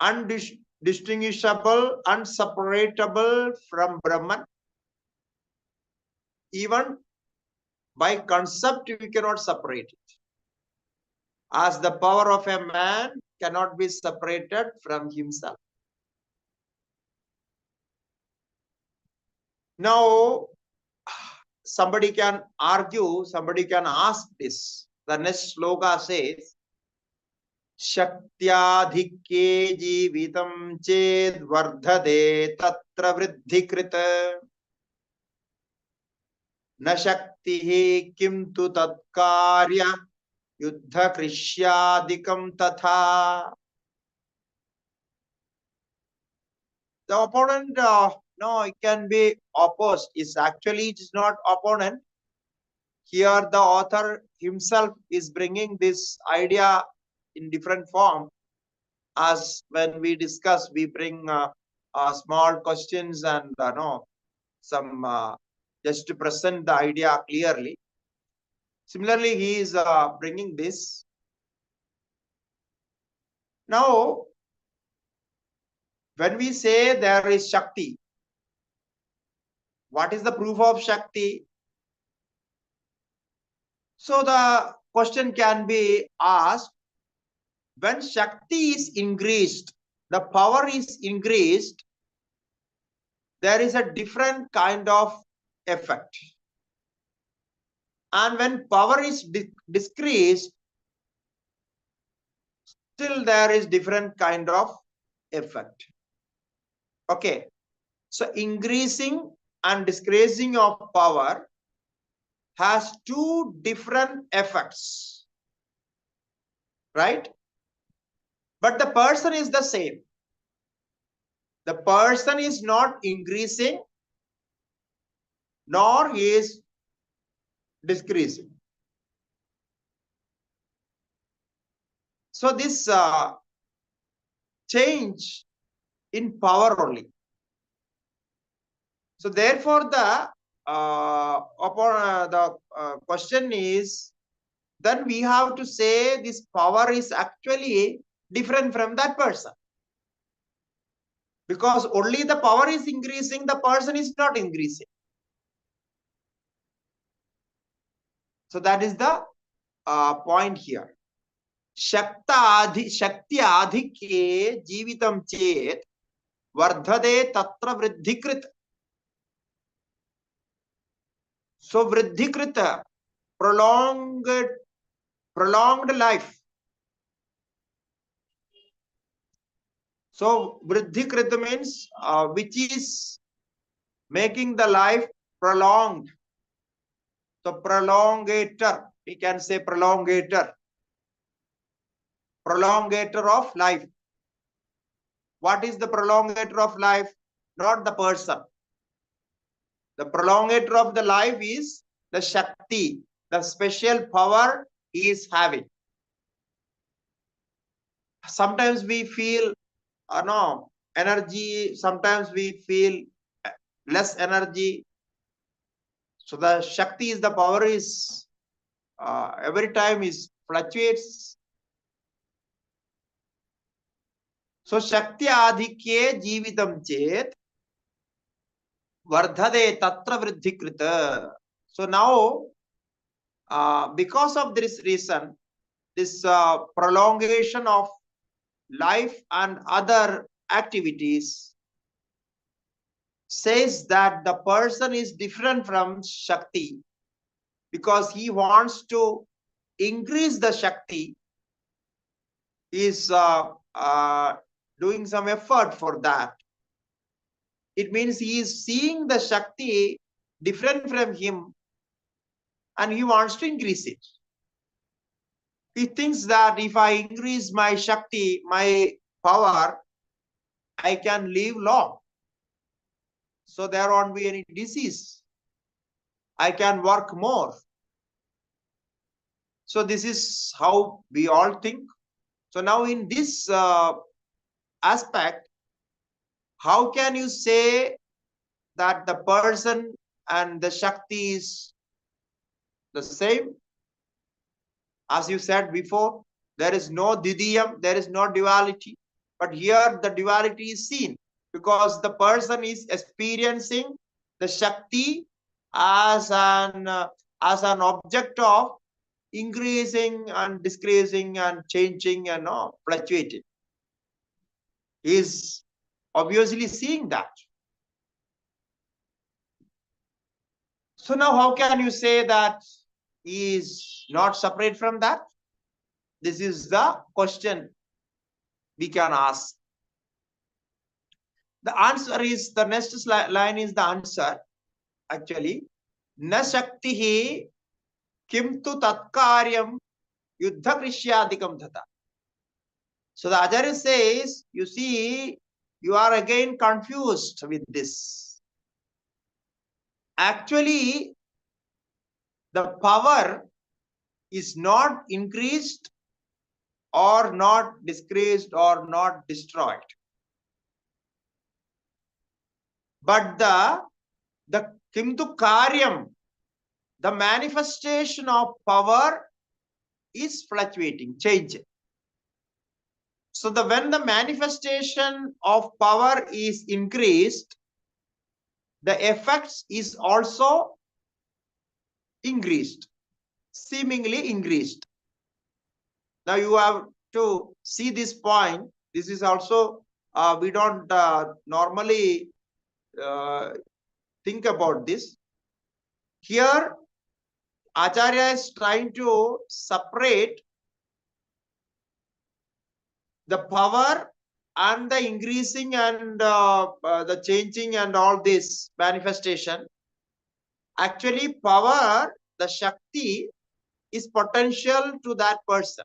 undistinguishable, unseparable from Brahman. Even by concept, we cannot separate it. As the power of a man cannot be separated from himself. Now, somebody can argue, somebody can ask this. The next sloka says, Shaktya-dhikye jivitam ched vardhade tatra vriddhikrita na shaktihi kim tu tatkarya yuddha krishyadikam tatha. The opponent, no, it can be opposed. It's actually, it is not opponent. Here the author himself is bringing this idea in different form. As when we discuss, we bring small questions and some just to present the idea clearly. Similarly, he is bringing this. Now, when we say there is Shakti, what is the proof of Shakti? So the question can be asked, when Shakti is increased, the power is increased, there is a different kind of effect. And when power is decreased, still there is different kind of effect. Okay. So increasing and decreasing of power has two different effects, right? But the person is the same. The person is not increasing, nor he is decreasing. So this change in power only. So therefore the question is, then we have to say this power is actually different from that person. Because only the power is increasing, the person is not increasing. So that is the point here. शक्ति आधिक्ये जीवितं चेत वर्धते तत्र वृद्धिकृत. So vriddhikrit, prolonged life. So vriddhikrit means which is making the life prolonged. So prolongator, we can say prolongator of life. What is the prolongator of life? Not the person. The prolongator of the life is the Shakti, the special power he is having. Sometimes we feel no energy, sometimes we feel less energy. So the Shakti is the power is every time is fluctuates. So Shakti adhikye jeevitam chet vardhade tatra vriddhikrita. So now because of this reason, this prolongation of life and other activities says that the person is different from Shakti because he wants to increase the Shakti. He is doing some effort for that. It means he is seeing the Shakti different from him and he wants to increase it. He thinks that if I increase my Shakti, my power, I can live long. So there won't be any disease. I can work more. So this is how we all think. So now in this aspect, how can you say that the person and the Shakti is the same? As you said before, there is no didiyam, there is no duality. But here the duality is seen because the person is experiencing the Shakti as an object of increasing and decreasing and changing and fluctuating. He is obviously seeing that. So now how can you say that he is not separate from that? This is the question we can ask. The answer is, the next line is the answer actually. Na shaktihi kimtu tatkaryam yuddha krishyadikam dhata. So the Acharya says, you see, you are again confused with this. Actually, the power is not increased or not decreased or not destroyed. But the kimtu karyam, the manifestation of power is fluctuating, changing. So when the manifestation of power is increased, the effects is also increased, seemingly increased. Now you have to see this point. This is also, we don't normally think about this. Here, Acharya is trying to separate the power and the increasing and the changing and all this manifestation. Actually, power, the Shakti, is potential to that person.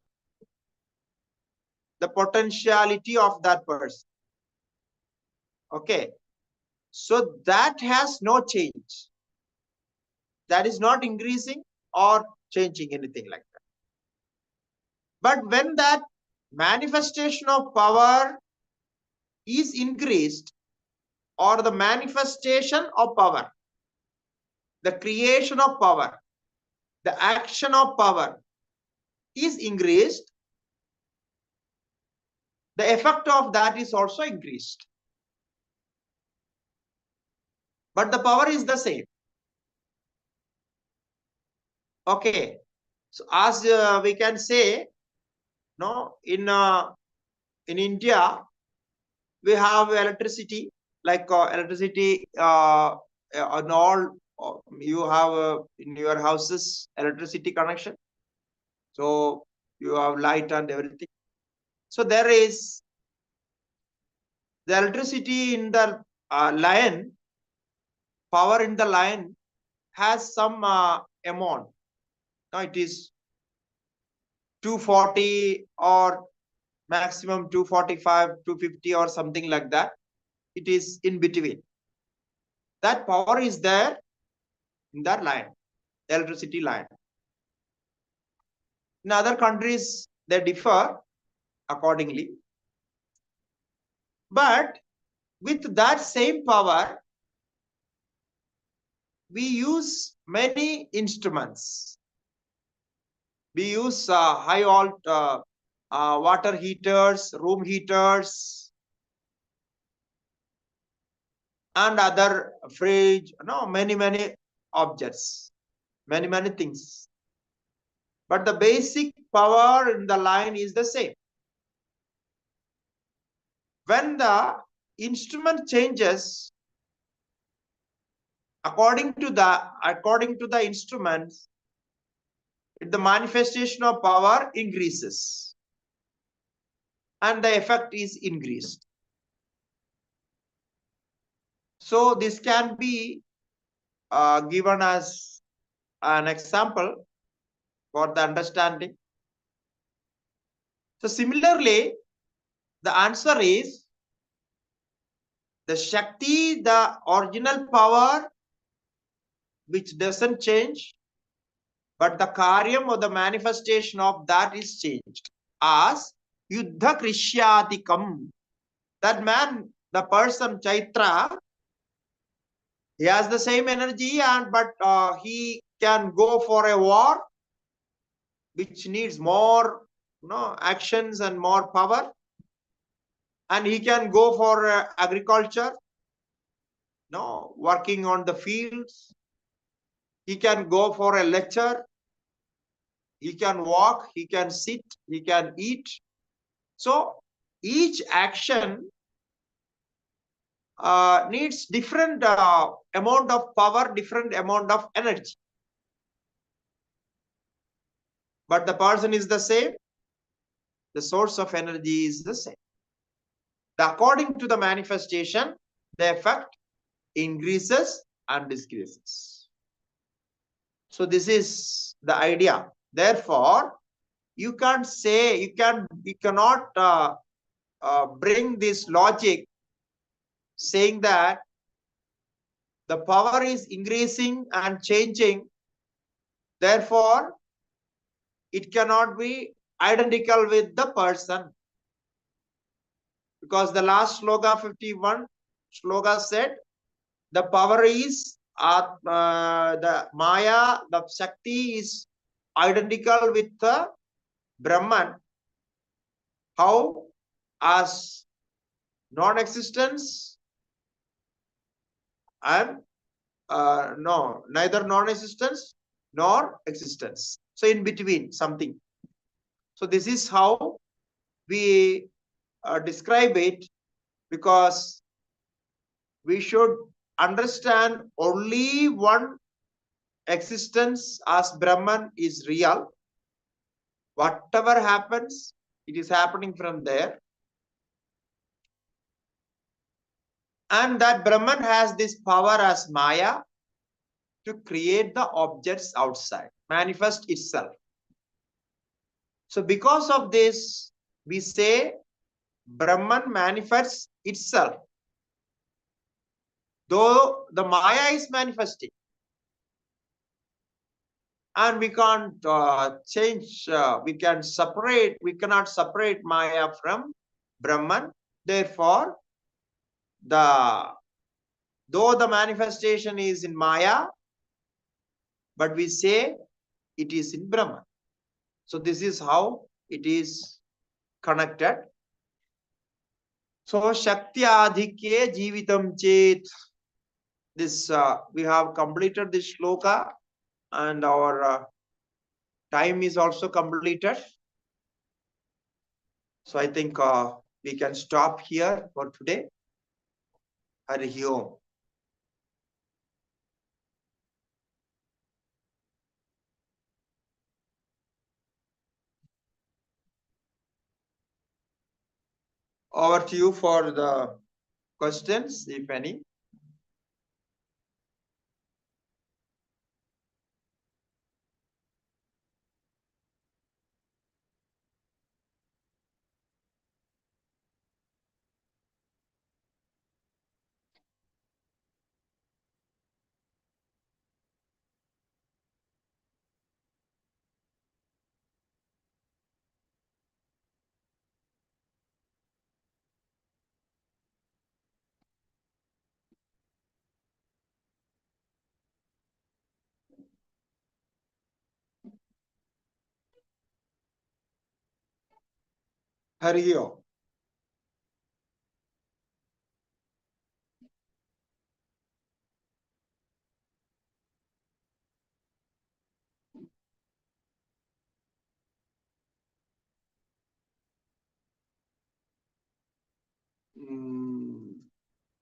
The potentiality of that person. Okay. So that has no change. That is not increasing or changing, anything like that. But when that manifestation of power is increased, or the manifestation of power, the creation of power, the action of power is increased, the effect of that is also increased. But the power is the same. Okay. So as we can say, No, in India, we have electricity, like electricity on all. You have in your houses electricity connection, so you have light and everything. So there is the electricity in the line, power in the line has some amount. Now it is 240 or maximum 245, 250 or something like that. It is in between. That power is there in that line, electricity line. In other countries, they differ accordingly. But with that same power, we use many instruments. We use high volt water heaters, room heaters, and other fridge, many objects, many things. But the basic power in the line is the same. When the instrument changes, according to the instruments, the manifestation of power increases and the effect is increased. So this can be given as an example for the understanding. So similarly, the answer is the Shakti, the original power, which doesn't change, but the karyam or the manifestation of that is changed as yuddha krishyatikam. That man, the person Chaitra, he has the same energy, but he can go for a war which needs more actions and more power, and he can go for agriculture, working on the fields. He can go for a lecture. He can walk, he can sit, he can eat. So each action needs different amount of power, different amount of energy. But the person is the same. The source of energy is the same. According to the manifestation, the effect increases and decreases. So this is the idea. Therefore, you can't say, you cannot bring this logic saying that the power is increasing and changing. Therefore, it cannot be identical with the person. Because the last sloka 51 sloka said, the power is the Maya, the Shakti is identical with the Brahman. How? As non-existence and no, neither non-existence nor existence. So in between something. So this is how we describe it, because we should understand only one existence as Brahman is real. Whatever happens, it is happening from there. And that Brahman has this power as Maya to create the objects outside, manifest itself. So because of this, we say Brahman manifests itself. Though the Maya is manifesting. And we can't change, we cannot separate Maya from Brahman. Therefore, though the manifestation is in Maya, but we say it is in Brahman. So this is how it is connected. So Shakti Adhikye Jivitam Chet. This we have completed this shloka, and our time is also completed. So I think we can stop here for today. Hari Om. Over to you for the questions, if any. Hari Om.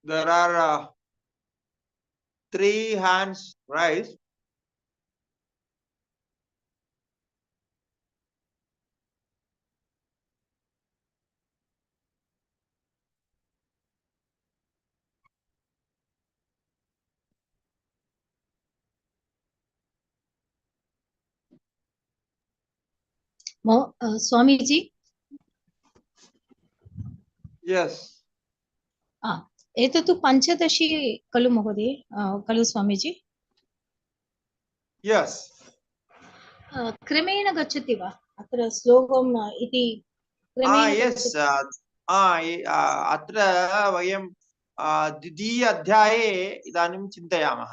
There are 3 hands raised. Swamiji? Yes. एतत् पञ्चदशी खलु महोदय खलु स्वामीजी? Yes. क्रमेण गच्छति वा अत्र श्लोकम् इति क्रमेण Yes. अत्र वयं द्वितीय अध्याये इदानीं चिन्तयामः.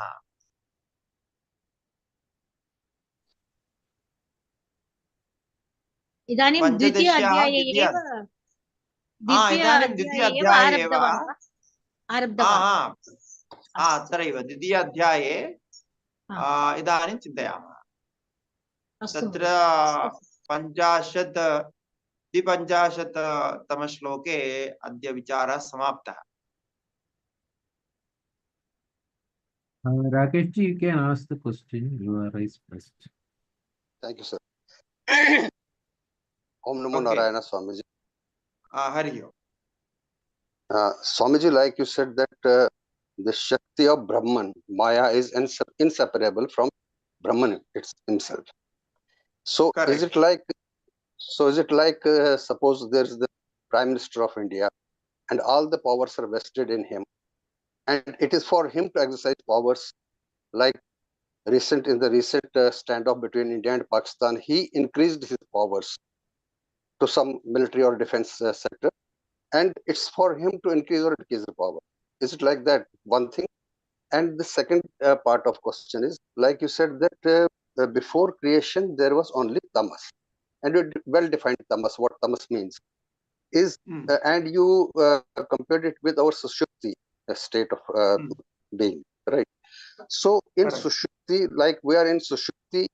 इदानीं द्वितीय अध्याये एव आरब्धवान् अत्रैव द्वितीय अध्याये इदानीं चिन्तयामः. तत्र 50 श्लोके अद्य विचारः समाप्तः. Rakesh ji, you can ask the question. You are raised first. Thank you, sir. Om Namo Narayana, Swamiji. Hari Om. Swamiji, like you said that the Shakti of Brahman, Maya, is inseparable from Brahman himself. So Correct. is it like suppose there is the Prime Minister of India and all the powers are vested in him, and it is for him to exercise powers, like in the recent standoff between India and Pakistan, he increased his powers to some military or defense sector, and it's for him to increase or decrease the power. Is it like that? One thing. And the second part of question is, like you said that before creation there was only tamas, and you well defined tamas, what tamas means is, and you compared it with our sushupti, a state of being, right? So in sushupti, like we are in sushupti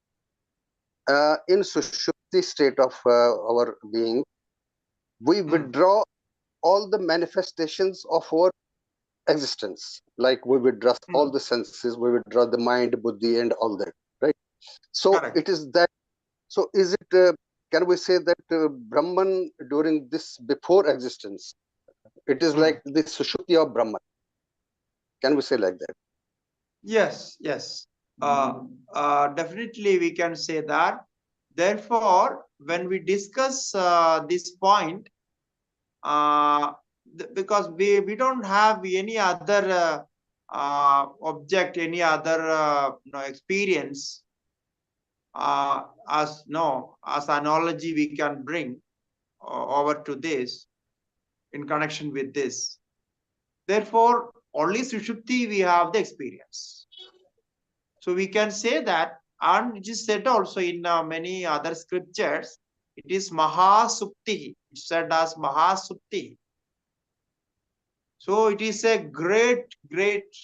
state of our being, we withdraw all the manifestations of our existence, like we withdraw all the senses, we withdraw the mind, buddhi, and all that, right? So it is that. So is it? Can we say that Brahman during this before existence, it is like the sushupti of Brahman? Can we say like that? Yes, yes. Definitely we can say that. Therefore, when we discuss this point, because we don't have any other object, any other experience as analogy we can bring over to this in connection with this. Therefore, only Sushupti we have the experience. So we can say that, and it is said also in many other scriptures, it is Mahasupti. It's said as Mahasupti. So it is a great, great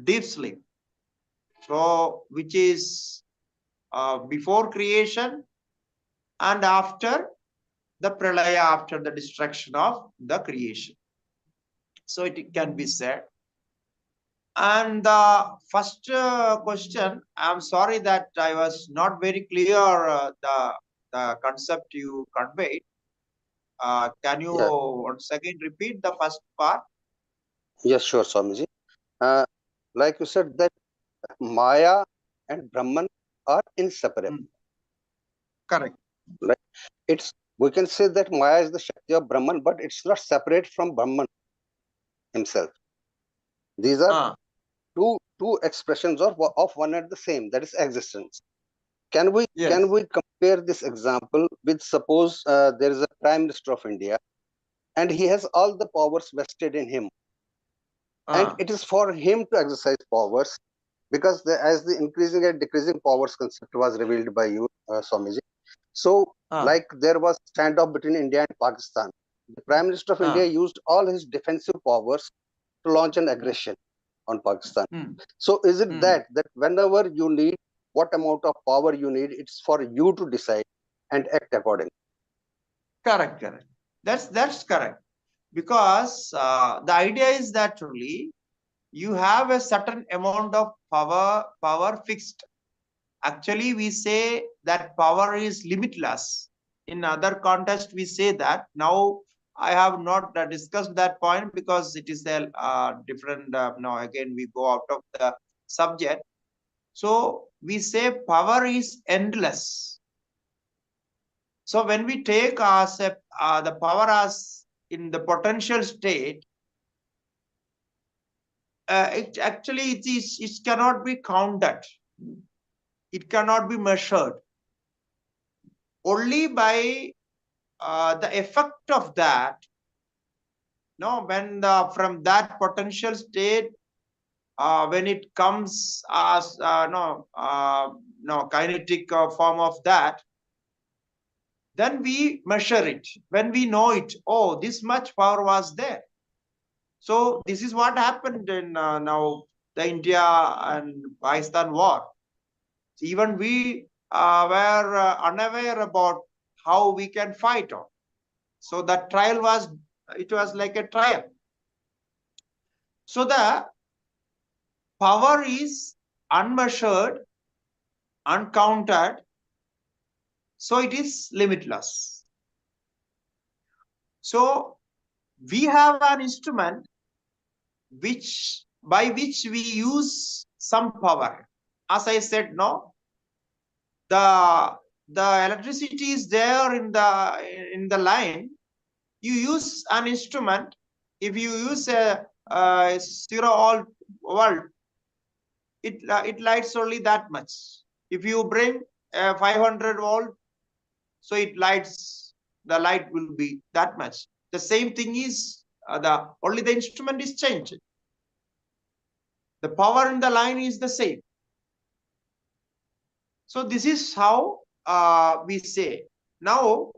deep sleep. So which is before creation and after the pralaya after the destruction of the creation. So it can be said. And the first question, I'm sorry that I was not very clear the concept you conveyed. Can you Yeah. once again repeat the first part? Yes, sure, Swamiji. Like you said that Maya and Brahman are inseparable. Correct. Like we can say that Maya is the Shakti of Brahman, but it's not separate from Brahman himself. These are two expressions of one and the same, that is existence. Can we compare this example with, suppose there is a Prime Minister of India and he has all the powers vested in him, and it is for him to exercise powers, because as the increasing and decreasing powers concept was revealed by you, Swamiji. So like there was standoff between India and Pakistan. The Prime Minister of India used all his defensive powers to launch an aggression on Pakistan. So is it that whenever you need what amount of power you need, it's for you to decide and act accordingly? Correct. That's correct. Because the idea is that only you have a certain amount of power fixed. Actually, we say that power is limitless. In other context, we say that. Now, I have not discussed that point because it is a different. Now, again, we go out of the subject. So, we say power is endless. So, when we take as the power as in the potential state, it cannot be counted. It cannot be measured. Only by the effect of that, when from that potential state, when it comes as kinetic form of that, then we measure it. When we know it, oh, this much power was there. So this is what happened in now the India and Pakistan war. Even we were unaware about how we can fight on. So that trial was like a trial. So the power is unmeasured, uncounted, so it is limitless. So we have an instrument by which we use some power. As I said, the electricity is there in the line. You use an instrument. If you use a 0 volt, it lights only that much. If you bring a 500 volt, so the light will be that much. The same thing is only the instrument is changed. The power in the line is the same. So this is how we say. Now,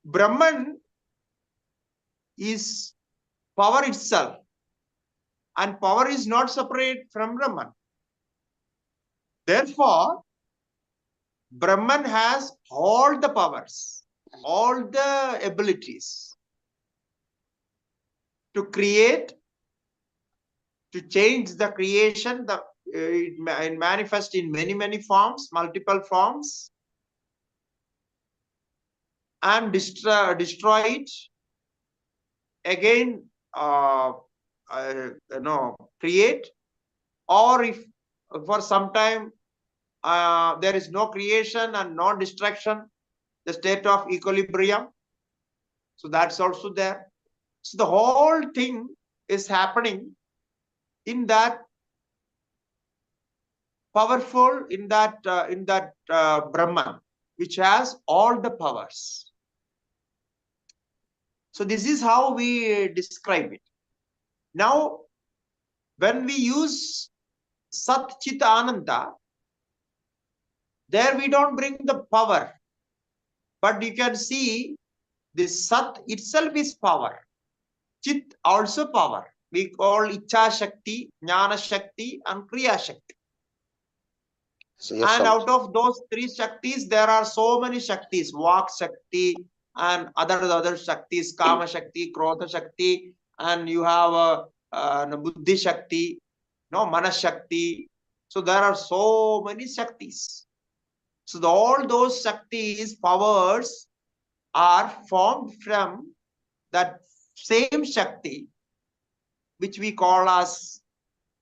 Brahman is power itself, and power is not separate from Brahman. Therefore, Brahman has all the powers, all the abilities to create, to change the creation. It manifests in many forms, multiple forms, and destroy it. Again, create, or if for some time there is no creation and no destruction, the state of equilibrium. So that's also there. So the whole thing is happening in that powerful, in that Brahman, which has all the powers. So this is how we describe it. Now, when we use Sat Chit Ananda, there we don't bring the power, but you can see the Sat itself is power. Chit also power. We call Icha Shakti, Jnana Shakti, and Kriya Shakti. Yes, and out of those 3 Shaktis, there are so many Shaktis: Vak Shakti, and other Shaktis, Kama Shakti, Krodha Shakti, and you have Buddhi Shakti, no, Manas Shakti. So there are so many Shaktis. So all those Shaktis, powers are formed from that same Shakti, which we call as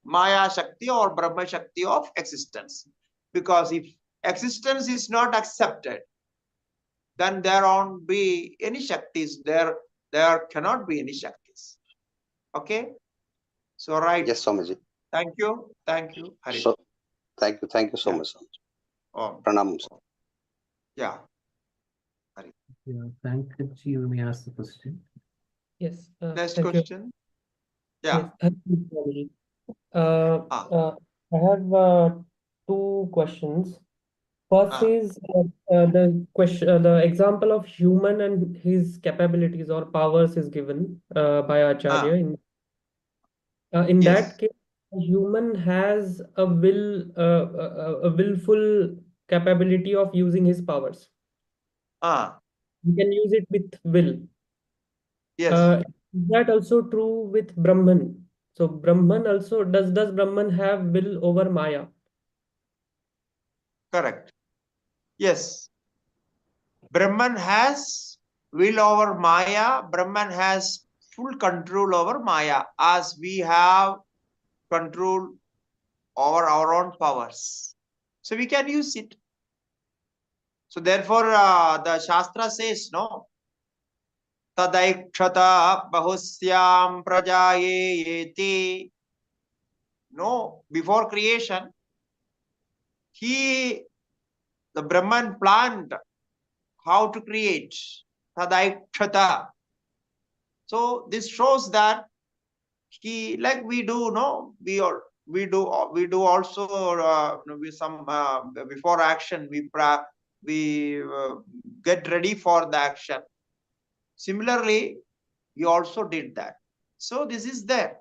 Maya Shakti or Brahma Shakti of existence. Because if existence is not accepted, then there won't be any Shaktis. There cannot be any Shaktis. Okay? So, right. Yes, Swamiji. Thank you. Thank you, Hari. So, thank you so much, Swamiji. Oh, Pranam. yeah. Yeah, Pankaj, you may ask the question. Yes. Next thank you. question. Yeah. Yes, thank you, Swamiji. I have two questions. First is the question, the example of human and his capabilities or powers is given by Acharya. In Yes. that case, a human has a willful capability of using his powers. He can use it with will. Yes. Is that also true with Brahman? So Brahman also does Brahman have will over Maya? Correct. Yes. Brahman has will over Maya. Brahman has full control over Maya, as we have control over our own powers. So we can use it. So therefore, the Shastra says, no, Tadaikshata bahusyam prajayeti. No, before creation, the Brahman planned how to create Tadaikshata. So this shows that like we do, no, we do also some before action we get ready for the action. Similarly, we also did that. So this is there.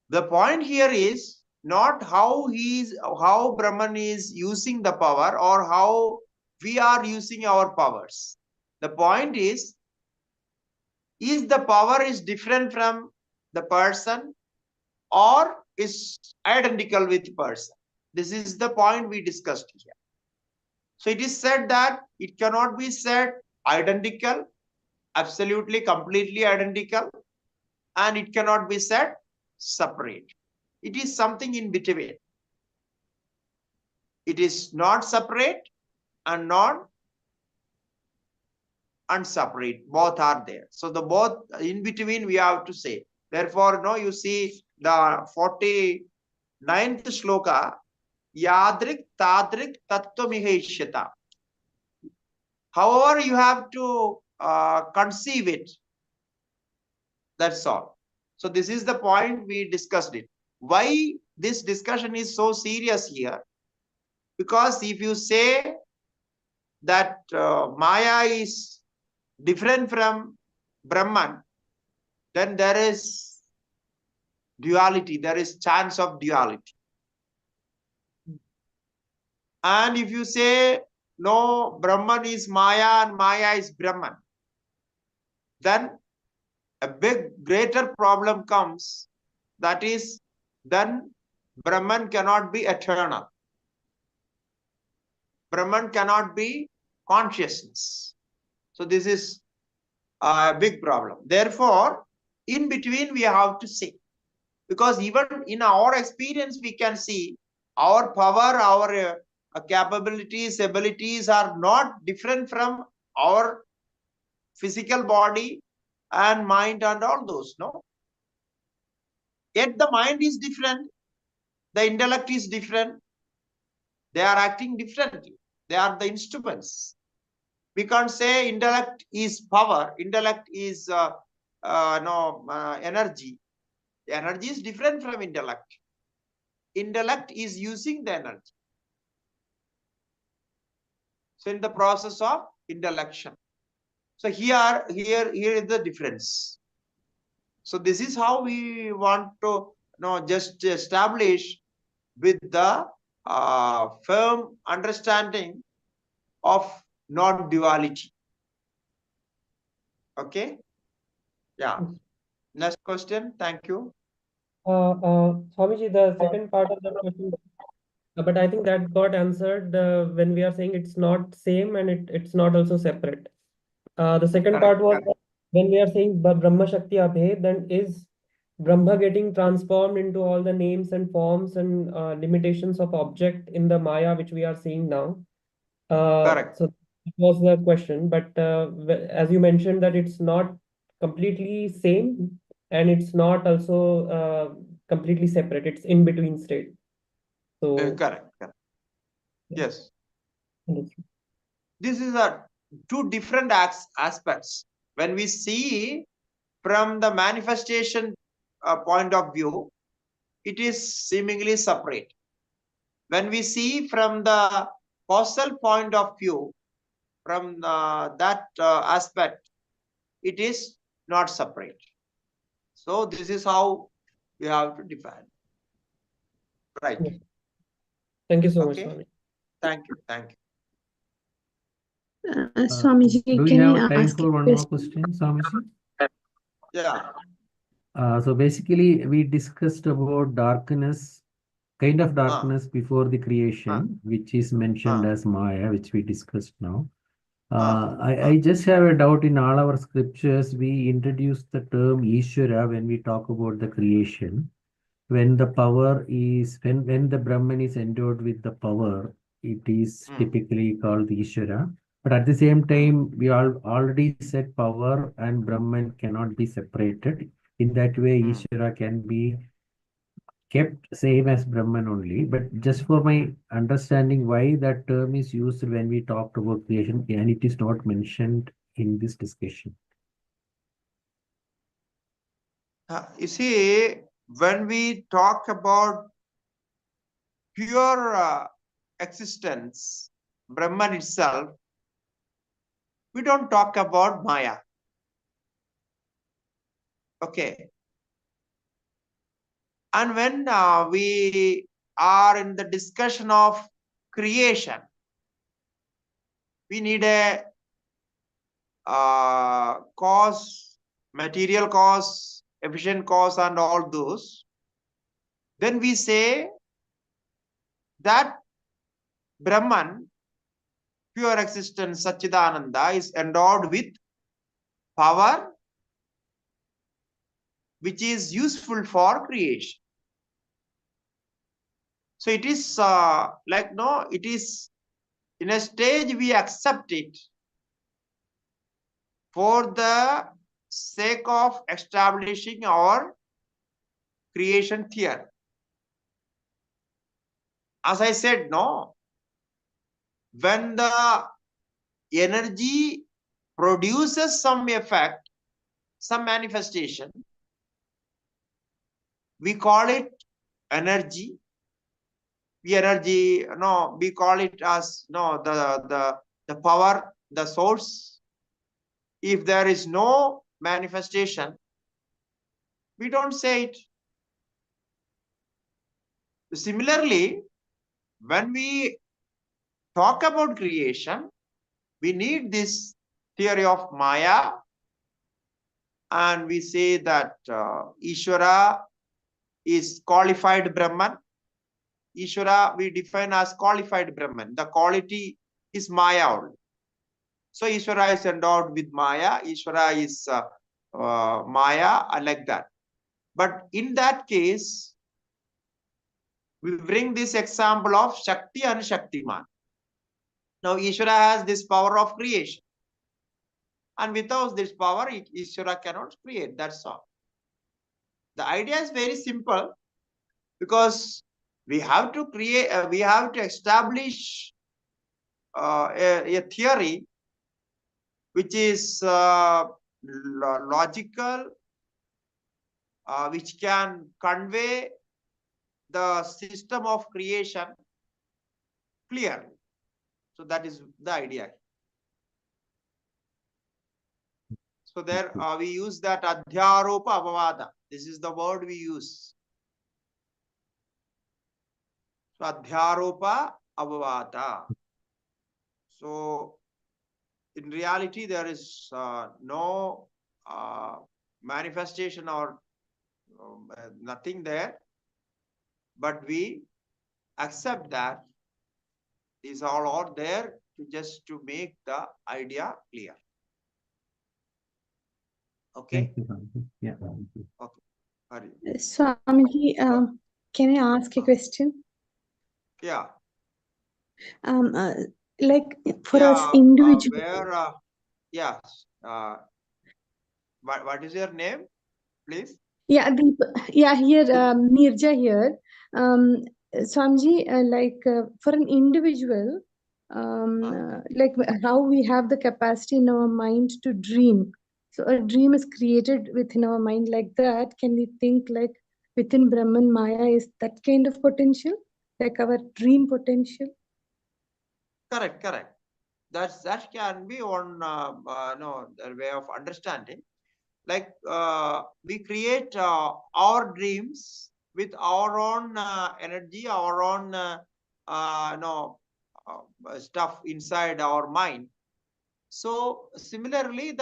The point here is not how Brahman is using the power or how we are using our powers. The point is the power is different from the person or is identical with person. This is the point we discussed here. So it is said that it cannot be said identical, absolutely, completely identical, and it cannot be said separate. It is something in between. It is not separate and not unseparate. Both are there. So the both in between we have to say. Therefore, no, you see the 49th shloka, Yadrik Tadrik Tattvamiheshyata. However, you have to conceive it. That's all. So this is the point we discussed it. Why this discussion is so serious here? Because if you say that Maya is different from Brahman, then there is duality, there is chance of duality. And if you say, no, Brahman is Maya and Maya is Brahman, then a greater problem comes. That is, then Brahman cannot be eternal. Brahman cannot be consciousness. So this is a big problem. Therefore, in between we have to see. Because even in our experience, we can see our power, our capabilities, abilities are not different from our physical body and mind and all those, no? Yet the mind is different, the intellect is different, they are acting differently. They are the instruments. We can't say intellect is power, intellect is energy. The energy is different from intellect. Intellect is using the energy. So in the process of intellection. So here is the difference. So this is how we want to just establish with the firm understanding of not duality. Okay? Yeah. Next question. Thank you. Swamiji, the second part of that question, but I think that got answered when we are saying it's not same and it's not also separate. The second Correct, part was correct. that when we are saying Brahma Shakti Abhed, then is Brahma getting transformed into all the names and forms and limitations of object in the Maya, which we are seeing now? Correct. So that was the question. But as you mentioned that it's not completely same and it's not also completely separate. It's in between state. So Correct. Correct. yeah, Yes. understood. This is two different aspects. When we see from the manifestation point of view, it is seemingly separate. When we see from the causal point of view, from that aspect, it is not separate. So this is how we have to define. Right. Yes. Thank you so much, Okay. Swami. Thank you. Thank you. Swamiji, Do we can have I time ask for a one more question? question, Swamiji? Yeah. So basically, we discussed about darkness, kind of darkness before the creation, which is mentioned as Maya, which we discussed now. I just have a doubt. In all our scriptures, we introduce the term Ishvara when we talk about the creation. When the power is, when the Brahman is endowed with the power, it is typically called Ishvara. But at the same time, we already said power and Brahman cannot be separated. In that way, Ishvara can be kept same as Brahman only. But just for my understanding, why that term is used when we talked about creation and it is not mentioned in this discussion. You see, when we talk about pure existence, Brahman itself, we don't talk about Maya. Okay. And when we are in the discussion of creation, we need a cause, material cause, efficient cause, and all those. Then we say that Brahman, pure existence, Satchidananda, is endowed with power which is useful for creation. So it is it is in a stage we accept it for the sake of establishing our creation theory. As I said, no, when the energy produces some effect, some manifestation, we call it energy. We call it as the power, the source. If there is no manifestation, we don't say it. Similarly, when we talk about creation, we need this theory of Maya, and we say that Ishvara is qualified Brahman. Ishvara we define as qualified Brahman. The quality is Maya only. So Ishvara is endowed with Maya. Ishvara is Maya, like that. But in that case, we bring this example of Shakti and Shaktiman. Now Ishvara has this power of creation. And without this power, Ishvara cannot create. That's all. The idea is very simple, because we have to create, we have to establish a theory which is logical, which can convey the system of creation clearly. So that is the idea. So there we use that adhyaropa avavada. This is the word we use. So adhyaropa avavada. So in reality, there is no manifestation or nothing there, but we accept that these all are there just to make the idea clear. Okay? Thank you, Swamiji. Yeah. Okay. Hari. Swamiji, can I ask a question? Yeah. Like for Yeah. us individuals. Where? Yeah. What is your name, please? Yeah, here, Nirja here. Swamiji, for an individual, like how we have the capacity in our mind to dream. So a dream is created within our mind like that. Can we think like within Brahman Maya is that kind of potential, like our dream potential? Correct. That can be one way of understanding. Like we create our dreams with our own energy, our own stuff inside our mind. So similarly,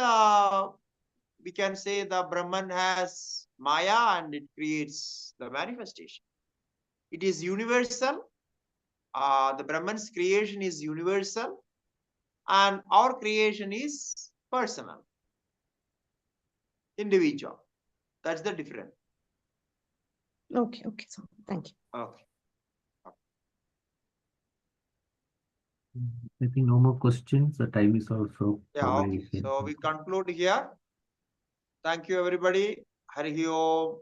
we can say the Brahman has Maya and it creates the manifestation. It is universal. The Brahman's creation is universal, and our creation is personal, individual. That's the difference. Okay, so thank you. Okay. I think no more questions. The time is also Yeah, probably. okay. So we conclude here. Thank you, everybody. Hari Om.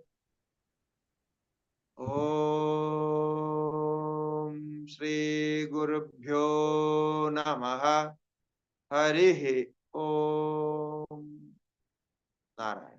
Om Shri Gurubhyo Namaha. Hari Om. Narayana.